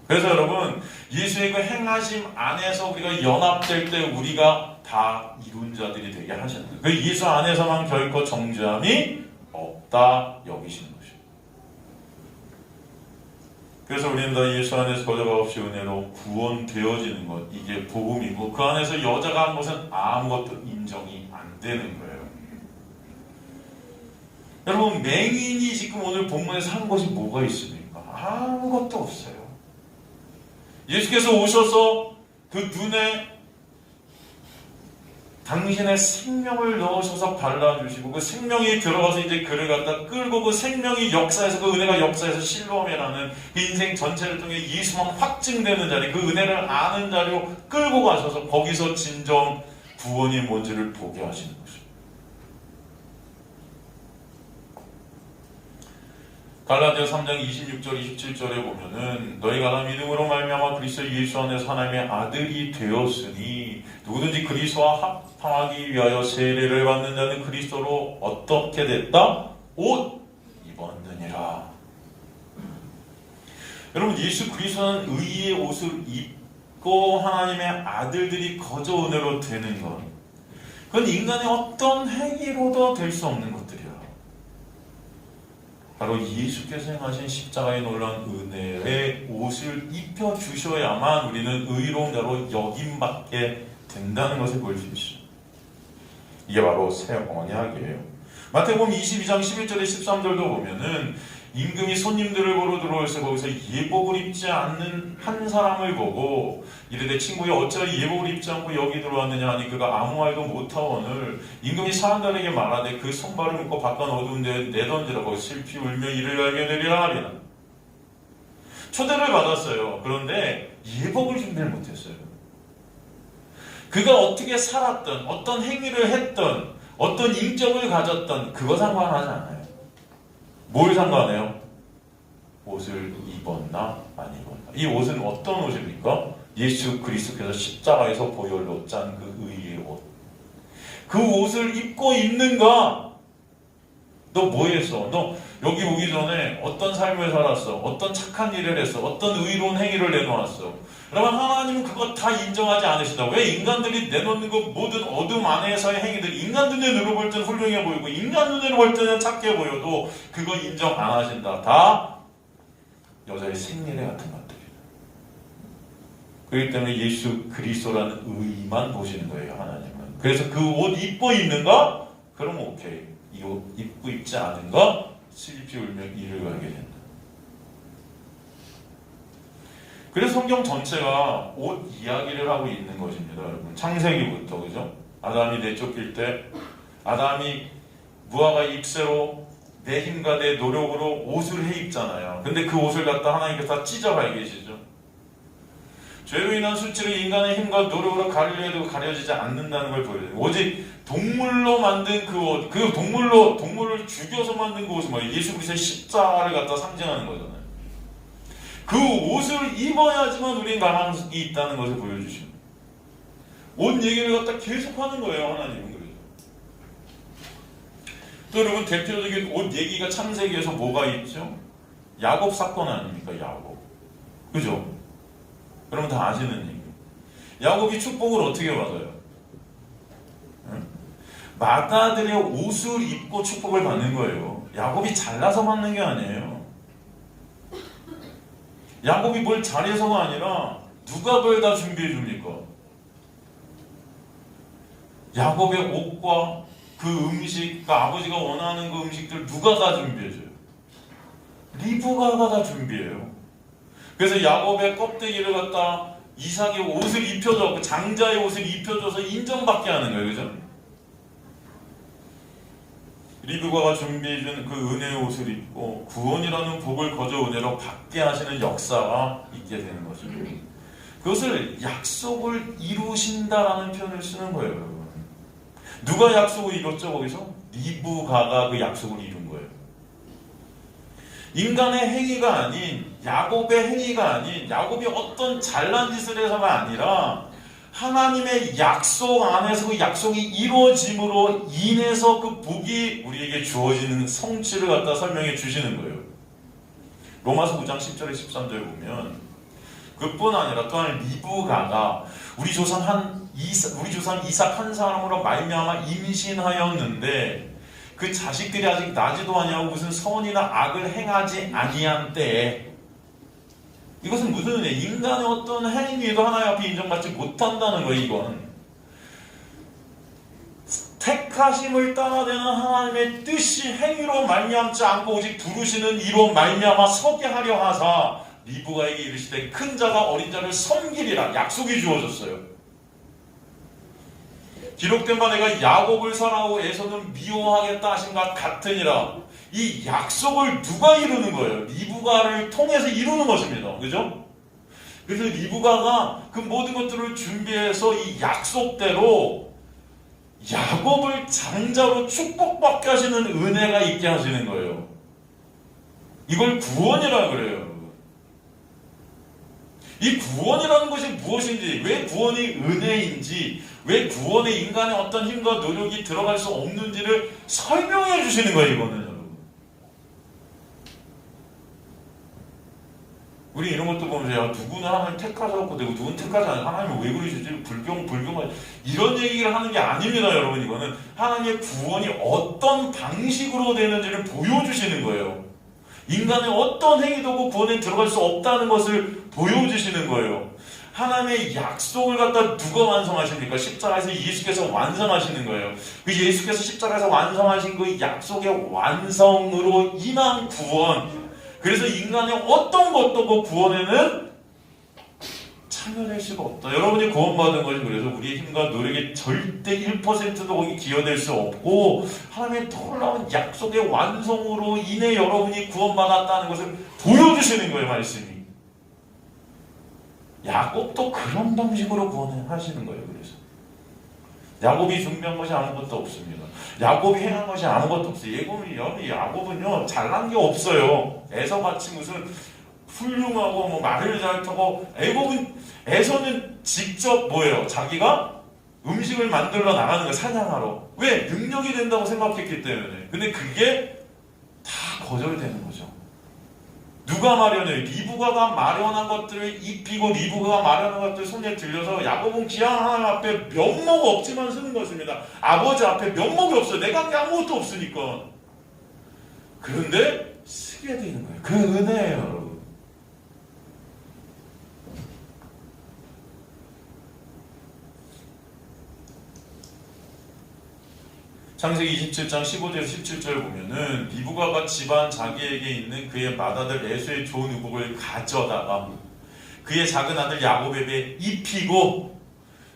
그래서 여러분, 예수의 그 행하심 안에서 우리가 연합될 때 우리가 다 이룬 자들이 되게 하셨다. 그 예수 안에서만 결코 정죄함이 없다 여기시는 것이에요. 그래서 우리는 다 예수 안에서 거저가 없이 은혜로 구원되어지는 것, 이게 복음이고, 그 안에서 여자가 한 것은 아무것도 인정이 안 되는 거예요. 여러분, 맹인이 지금 오늘 본문에서 한 것이 뭐가 있습니까? 아무것도 없어요. 예수께서 오셔서 그 눈에 당신의 생명을 넣으셔서 발라주시고, 그 생명이 들어가서 이제 그를 갖다 끌고, 그 생명이 역사에서, 그 은혜가 역사에서 실로암이라는 그 인생 전체를 통해 예수만 확증되는 자리, 그 은혜를 아는 자리로 끌고 가셔서 거기서 진정 구원이 뭔지를 보게 하시는 것입니다. 갈라디아 3장 26절 27절에 보면은 너희가 다 믿음으로 말미암아 그리스도 예수 안에서 하나님의 아들이 되었으니 누구든지 그리스도와 합당하기 위하여 세례를 받는 자는 그리스도로 어떻게 됐다? 옷 입었느니라. 여러분, 예수 그리스도는 의의 옷을 입고 하나님의 아들들이 거저 은혜로 되는 것, 그건 인간의 어떤 행위로도 될 수 없는 것들이야. 바로 예수께서 행하신 십자가의 놀라운 은혜의 옷을 입혀주셔야만 우리는 의로운 자로 여김받게 된다는 것을 볼 수 있어요. 이게 바로 새 언약이에요. 마태복음 22장 11절에 13절도 보면은 임금이 손님들을 보러 들어올때 거기서 예복을 입지 않는 한 사람을 보고 이르되 친구여 어찌하여 예복을 입지 않고 여기 들어왔느냐 하니 그가 아무 말도 못하거늘 임금이 사람들에게 말하되 그 손발을 묶고 바깥 어두운 데에 내던지라고 슬피 울며 이를 알게 되리라 하리라. 초대를 받았어요. 그런데 예복을 준비를 못했어요. 그가 어떻게 살았던, 어떤 행위를 했던, 어떤 인격을 가졌던 그거 상관하지 않아요. 뭘 상관해요? 옷을 입었나 안 입었나. 이 옷은 어떤 옷입니까? 예수 그리스도께서 십자가에서 보혈로 짠 그 의의 옷. 그 옷을 입고 있는가? 너 뭐 했어? 너 여기 오기 전에 어떤 삶을 살았어? 어떤 착한 일을 했어? 어떤 의로운 행위를 내놓았어? 그러면 하나님은 그거 다 인정하지 않으신다. 왜? 인간들이 내놓는 그 모든 어둠 안에서의 행위들, 인간 눈으로 볼 때는 훌륭해 보이고 인간 눈으로 볼 때는 착해 보여도 그거 인정 안 하신다. 다 여자의 생리대 같은 것들이다. 그렇기 때문에 예수 그리스도라는 의만 보시는 거예요, 하나님은. 그래서 그 옷 입고 있는가? 그럼 오케이. 이 옷 입고 입지 않은가? 슬피 울며 이를 가게 된다. 그래서 성경 전체가 옷 이야기를 하고 있는 것입니다, 여러분. 창세기부터, 그죠? 아담이 내쫓길 때 아담이 무화과 잎새로 내 힘과 내 노력으로 옷을 해 입잖아요. 근데 그 옷을 갖다 하나님께서 다 찢어가 계시죠. 죄로 인한 수치를 인간의 힘과 노력으로 가리려 해도 가려지지 않는다는 걸 보여줘요. 오직 동물로 만든 그 옷, 그 동물을 죽여서 만든 그 옷은 뭐예요? 예수 그리스도의 십자가를 갖다 상징하는 거잖아요. 그 옷을 입어야지만 우리는 가망이 있다는 것을 보여주시는 거예요. 옷 얘기를 갖다 계속하는 거예요, 하나님은. 그래서 또 여러분, 대표적인 옷 얘기가 창세기에서 뭐가 있죠? 야곱 사건 아닙니까? 야곱, 그죠? 여러분 다 아시는 얘기. 야곱이 축복을 어떻게 받아요? 마다들의 옷을 입고 축복을 받는 거예요. 야곱이 잘나서 받는 게 아니에요. 야곱이 뭘 잘해서가 아니라 누가 그걸 다 준비해 줍니까? 야곱의 옷과 그 음식, 그 아버지가 원하는 그 음식들 누가 다 준비해 줘요? 리브가가 다 준비해요. 그래서 야곱의 껍데기를 갖다 이삭의 옷을 입혀줘, 장자의 옷을 입혀줘서 인정받게 하는 거예요, 그죠? 리브가가 준비해준 그 은혜의 옷을 입고 구원이라는 복을 거저 은혜로 받게 하시는 역사가 있게 되는 거죠. 그것을 약속을 이루신다라는 표현을 쓰는 거예요, 여러분. 누가 약속을 이뤘죠, 거기서? 리브가가 그 약속을 이룬 거예요. 인간의 행위가 아닌, 야곱의 행위가 아닌, 야곱이 어떤 잘난 짓을 해서가 아니라 하나님의 약속 안에서 그 약속이 이루어짐으로 인해서 그 복이 우리에게 주어지는 성취를 갖다 설명해 주시는 거예요. 로마서 9장 10절에 13절에 보면 그뿐 아니라 또한 리브가가 우리 조상 이삭 한 사람으로 말미암아 임신하였는데 그 자식들이 아직 나지도 아니하고 무슨 선이나 악을 행하지 아니한 때에, 이것은 무슨 은혜? 인간의 어떤 행위도 하나님 앞에 인정받지 못한다는 거예요. 이건 택하심을 따라되는 하나님의 뜻이 행위로 말미암지 않고 오직 부르시는 이로 말미암아 서게 하려 하사 리브가에게 이르시되 큰 자가 어린 자를 섬기리라 약속이 주어졌어요. 기록된 바 내가 야곱을 사랑하고 에서는 미워하겠다 하신 것 같으니라. 이 약속을 누가 이루는 거예요? 리브가를 통해서 이루는 것입니다. 그죠? 그래서 리브가가 그 모든 것들을 준비해서 이 약속대로 야곱을 장자로 축복받게 하시는 은혜가 있게 하시는 거예요. 이걸 구원이라 그래요. 이 구원이라는 것이 무엇인지, 왜 구원이 은혜인지, 왜 구원에 인간의 어떤 힘과 노력이 들어갈 수 없는지를 설명해 주시는 거예요. 이거는 여러분. 우리 이런 것도 보면서 야, 누구는 하나님 택하셨고 내가 누구는 택하지 않아요. 하나님은 왜 그러시지? 불경 이런 얘기를 하는 게 아닙니다. 여러분. 이거는 하나님의 구원이 어떤 방식으로 되는지를 보여주시는 거예요. 인간의 어떤 행위도 그 구원에 들어갈 수 없다는 것을 보여주시는 거예요. 하나님의 약속을 갖다 누가 완성하십니까? 십자가에서 예수께서 완성하시는 거예요. 그 예수께서 십자가에서 완성하신 그 약속의 완성으로 인한 구원. 그래서 인간의 어떤 것도 그 구원에는 참여될 수가 없다. 여러분이 구원받은 것이 그래서 우리의 힘과 노력이 절대 1%도 거기 기여될 수 없고 하나님의 놀라운 약속의 완성으로 인해 여러분이 구원받았다는 것을 보여주시는 거예요. 말씀이. 야곱도 그런 방식으로 구원하시는 거예요. 그래서 야곱이 준비한 것이 아무것도 없습니다. 야곱이 행한 것이 아무것도 없어요. 야곱은요 잘난 게 없어요. 에서같이 무슨 훌륭하고 뭐 말을 잘 타고, 에서는 직접 뭐예요? 자기가 음식을 만들러 나가는 거예요. 사냥하러. 왜? 능력이 된다고 생각했기 때문에. 근데 그게 다 거절되는 거죠. 누가 마련해요? 리브가가 마련한 것들을 입히고 리브가가 마련한 것들을 손에 들려서 야곱은 기왕 하나님 앞에 면목 없지만 쓰는 것입니다. 아버지 앞에 면목이 없어요. 내가 한 게 아무것도 없으니까. 그런데 쓰게 되는 거예요. 그 은혜예요, 여러분. 창세기 27장 15절에서 17절 보면은 리브가가 집안 자기에게 있는 그의 맏아들 에서의 좋은 의복을 가져다가 그의 작은 아들 야곱에게 입히고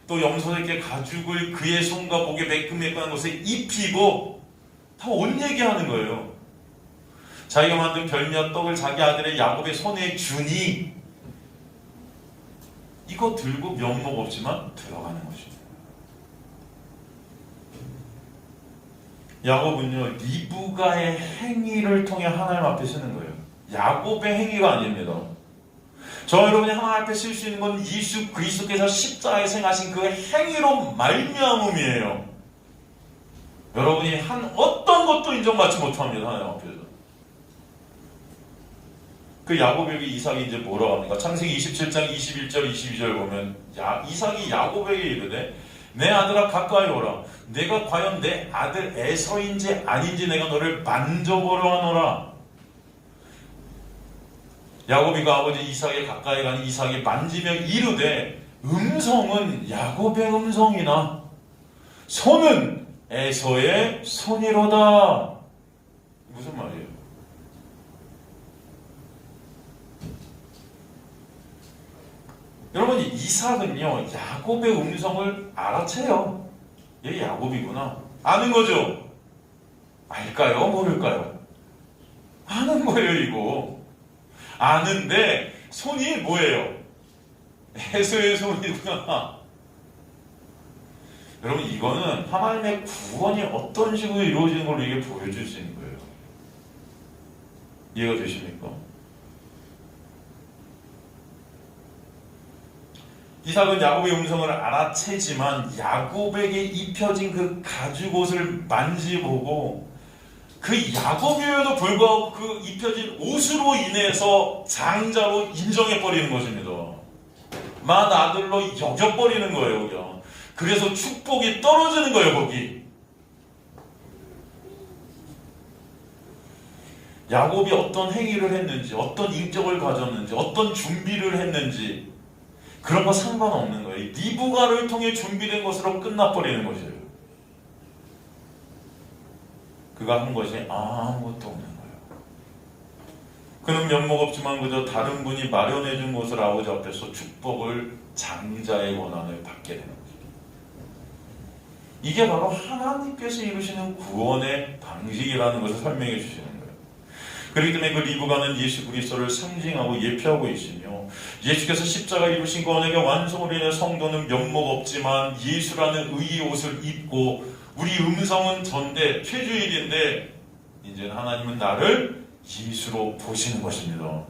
또 염소에게 가죽을 그의 손과 목에 매끈매끈한 것에 입히고 다 옷 얘기하는 거예요. 자기가 만든 별미와 떡을 자기 아들의 야곱의 손에 주니 이거 들고 면목 없지만 들어가는 것입니다. 야곱은요 리브가의 행위를 통해 하나님 앞에 서는 거예요. 야곱의 행위가 아닙니다. 저 여러분이 하나님 앞에 쓸 수 있는 건 예수 그리스도께서 십자가에 행하신 그 행위로 말미암음이에요. 여러분이 한 어떤 것도 인정받지 못합니다. 하나님 앞에서. 그 야곱에게 이삭이 이제 뭐라고 합니까? 창세기 27장 21절 22절 보면 이삭이 야곱에게 이르되 내 아들아 가까이 오라. 내가 과연 내 아들 에서인지 아닌지 내가 너를 만져보려 하노라. 야곱이 그 아버지 이삭에 가까이 가니 이삭이 만지며 이르되 음성은 야곱의 음성이나 손은 에서의 손이로다. 무슨 말이에요? 여러분 이삭은요 야곱의 음성을 알아채요. 얘 야곱이구나 아는 거죠. 알까요? 모를까요? 아는 거예요, 이거. 아는데 손이 뭐예요? 에서의 손이구나. 여러분, 이거는 하나님의 구원이 어떤 식으로 이루어지는 걸로 이게 보여주시는 거예요. 이해가 되십니까? 이삭은 야곱의 음성을 알아채지만 야곱에게 입혀진 그 가죽옷을 만지보고 그 야곱임에도 불구하고 그 입혀진 옷으로 인해서 장자로 인정해버리는 것입니다. 만 아들로 여겨버리는 거예요. 그냥. 그래서 축복이 떨어지는 거예요. 거기. 야곱이 어떤 행위를 했는지, 어떤 인격을 가졌는지, 어떤 준비를 했는지 그런 거 상관없는 거예요. 리브가를 통해 준비된 것으로 끝나버리는 것이에요. 그가 한 것이 아무것도 없는 거예요. 그는 면목 없지만 그저 다른 분이 마련해 준 것을 아버지 앞에서 축복을 장자의 권한을 받게 되는 거죠. 이게 바로 하나님께서 이루시는 구원의 방식이라는 것을 설명해 주시는 거예요. 그렇기 때문에 그 리브가는 예수 그리스도를 상징하고 예표하고 있으며 예수께서 십자가 이루신 구원에게 완성으로 인해 성도는 면목 없지만 예수라는 의의 옷을 입고 우리 음성은 전대 최주일인데 이제 하나님은 나를 예수로 보시는 것입니다.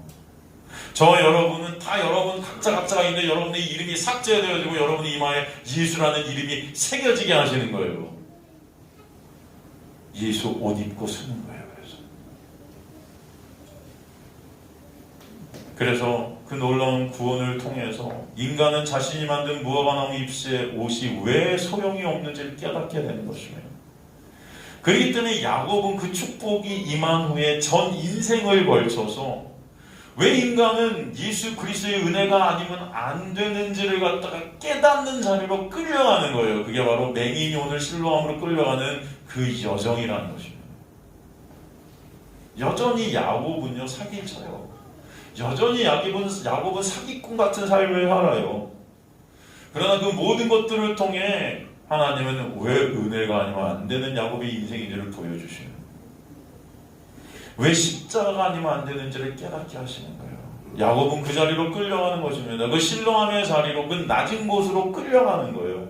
저와 여러분은 다 여러분 각자가 있는데 여러분의 이름이 삭제되어지고 여러분의 이마에 예수라는 이름이 새겨지게 하시는 거예요. 예수 옷 입고 서는 거예요. 그래서 그 놀라운 구원을 통해서 인간은 자신이 만든 무화과나무 잎의 옷이 왜 소용이 없는지를 깨닫게 되는 것입니다. 그렇기 때문에 야곱은 그 축복이 임한 후에 전 인생을 걸쳐서 왜 인간은 예수 그리스도의 은혜가 아니면 안 되는지를 갖다가 깨닫는 자리로 끌려가는 거예요. 그게 바로 맹인이 오늘 실로암으로 끌려가는 그 여정이라는 것입니다. 여전히 야곱은요 사기를 쳐요. 여전히 야곱은 사기꾼 같은 삶을 살아요. 그러나 그 모든 것들을 통해 하나님은 왜 은혜가 아니면 안 되는 야곱의 인생인지를 보여주시는 거예요. 왜 십자가가 아니면 안 되는지를 깨닫게 하시는 거예요. 야곱은 그 자리로 끌려가는 것입니다. 그 실로암의 자리로, 그 낮은 곳으로 끌려가는 거예요.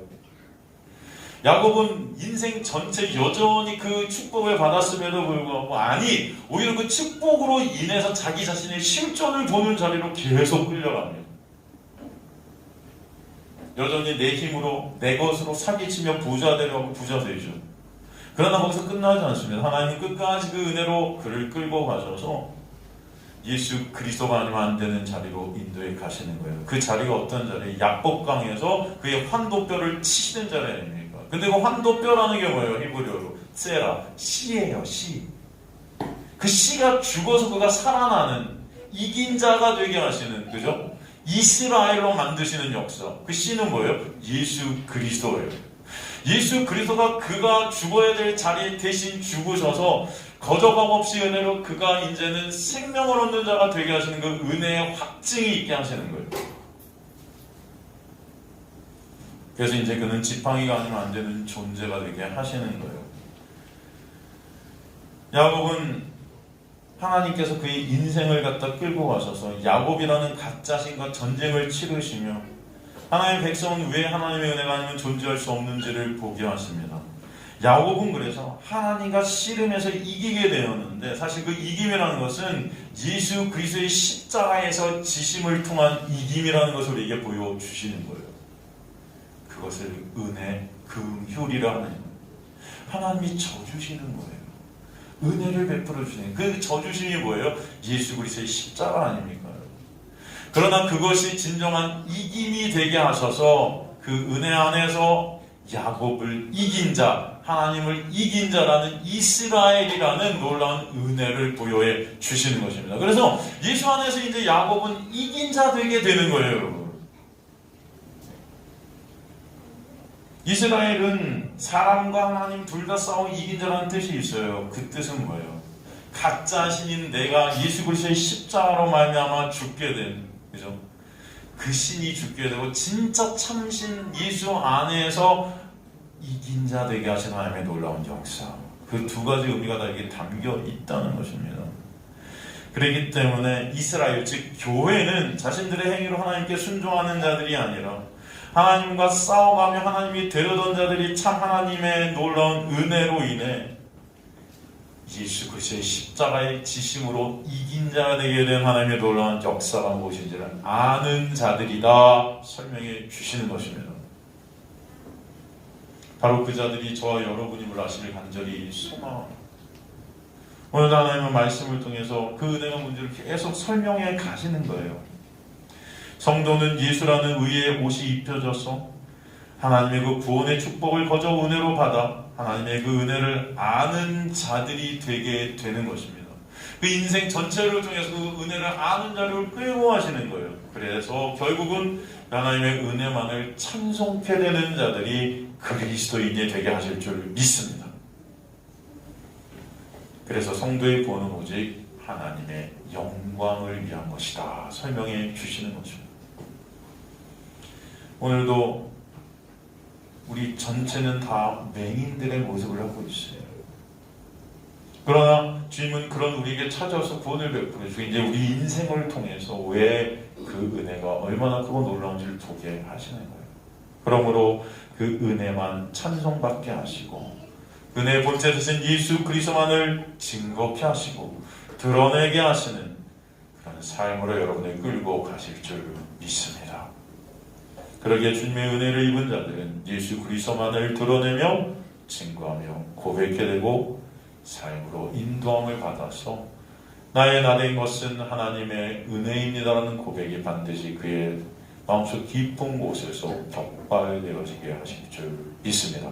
야곱은 인생 전체 여전히 그 축복을 받았음에도 불구하고 아니 오히려 그 축복으로 인해서 자기 자신의 실존을 보는 자리로 계속 끌려갑니다. 여전히 내 힘으로 내 것으로 사기치며 부자 되려고 부자 되죠. 그러나 거기서 끝나지 않습니다. 하나님은 끝까지 그 은혜로 그를 끌고 가셔서 예수 그리스도가 아니면 안 되는 자리로 인도해 가시는 거예요. 그 자리가 어떤 자리예요? 약복강에서 그의 환도뼈를 치시는 자리 아닙니까? 근데 그 환도뼈라는 게 뭐예요? 히브리어로 세라, 씨예요. 씨. 그 씨가 죽어서 그가 살아나는 이긴 자가 되게 하시는, 그죠? 이스라엘로 만드시는 역사. 그 씨는 뭐예요? 예수 그리스도예요. 예수 그리스도가 그가 죽어야 될 자리에 대신 죽으셔서 거저감 없이 은혜로 그가 이제는 생명을 얻는 자가 되게 하시는 그 은혜의 확증이 있게 하시는 거예요. 그래서 이제 그는 지팡이가 아니면 안 되는 존재가 되게 하시는 거예요. 야곱은 하나님께서 그의 인생을 갖다 끌고 가셔서 야곱이라는 가짜신과 전쟁을 치르시며 하나님의 백성은 왜 하나님의 은혜가 아니면 존재할 수 없는지를 보게 하십니다. 야곱은 그래서 하나님과 씨름해서 이기게 되었는데 사실 그 이김이라는 것은 예수 그리스도의 십자가에서 지심을 통한 이김이라는 것을 우리에게 보여주시는 거예요. 그것을 은혜, 긍휼이라 하는 하나님이 져주시는 거예요. 은혜를 베풀어 주시는 그 져주심이 뭐예요? 예수 그리스도의 십자가 아닙니까? 그러나 그것이 진정한 이김이 되게 하셔서 그 은혜 안에서 야곱을 이긴 자, 하나님을 이긴 자라는 이스라엘이라는 놀라운 은혜를 부여해 주시는 것입니다. 그래서 예수 안에서 이제 야곱은 이긴 자 되게 되는 거예요, 여러분. 이스라엘은 사람과 하나님 둘 다 싸워 이긴 자라는 뜻이 있어요. 그 뜻은 뭐예요? 가짜 신인 내가 예수 그리스도의 십자가로 말미암아 죽게 된, 그죠? 그 신이 죽게 되고 진짜 참신 예수 안에서 이긴 자 되게 하신 하나님의 놀라운 역사. 그 두 가지 의미가 다 이게 담겨 있다는 것입니다. 그렇기 때문에 이스라엘, 즉 교회는 자신들의 행위로 하나님께 순종하는 자들이 아니라 하나님과 싸워가며 하나님이 데려던 자들이 참 하나님의 놀라운 은혜로 인해 예수 그리스도의 십자가의 지심으로 이긴 자가 되게 된 하나님의 놀라운 역사가 무엇인지를 아는 자들이다 설명해 주시는 것입니다. 바로 그 자들이 저와 여러분임을 아시길 간절히 소망합니다. 오늘 하나님의 말씀을 통해서 그 은혜가 뭔지를 계속 설명해 가시는 거예요. 성도는 예수라는 의의 옷이 입혀져서 하나님의 그 구원의 축복을 거저 은혜로 받아 하나님의 그 은혜를 아는 자들이 되게 되는 것입니다. 그 인생 전체를 통해서 그 은혜를 아는 자를 꾀고하시는 거예요. 그래서 결국은 하나님의 은혜만을 찬송케 되는 자들이 그리스도인이 되게 하실 줄 믿습니다. 그래서 성도의 구원은 오직 하나님의 영광을 위한 것이다 설명해 주시는 것입니다. 오늘도 우리 전체는 다 맹인들의 모습을 하고 있어요. 그러나 주님은 그런 우리에게 찾아와서 구원을 베풀어 주고 이제 우리 인생을 통해서 왜 그 은혜가 얼마나 크고 놀라운지를 보게 하시는 거예요. 그러므로 그 은혜만 찬송받게 하시고 은혜의 본체 되신 예수 그리스도만을 증거케 하시고 드러내게 하시는 그런 삶으로 여러분을 끌고 가실 줄 믿습니다. 그러기에 주님의 은혜를 입은 자들은 예수 그리스도만을 드러내며 증거하며 고백하게 되고 삶으로 인도함을 받아서 나의 나된 것은 하나님의 은혜입니다라는 고백이 반드시 그의 마음속 깊은 곳에서 격발되어지게 하실 줄 믿습니다.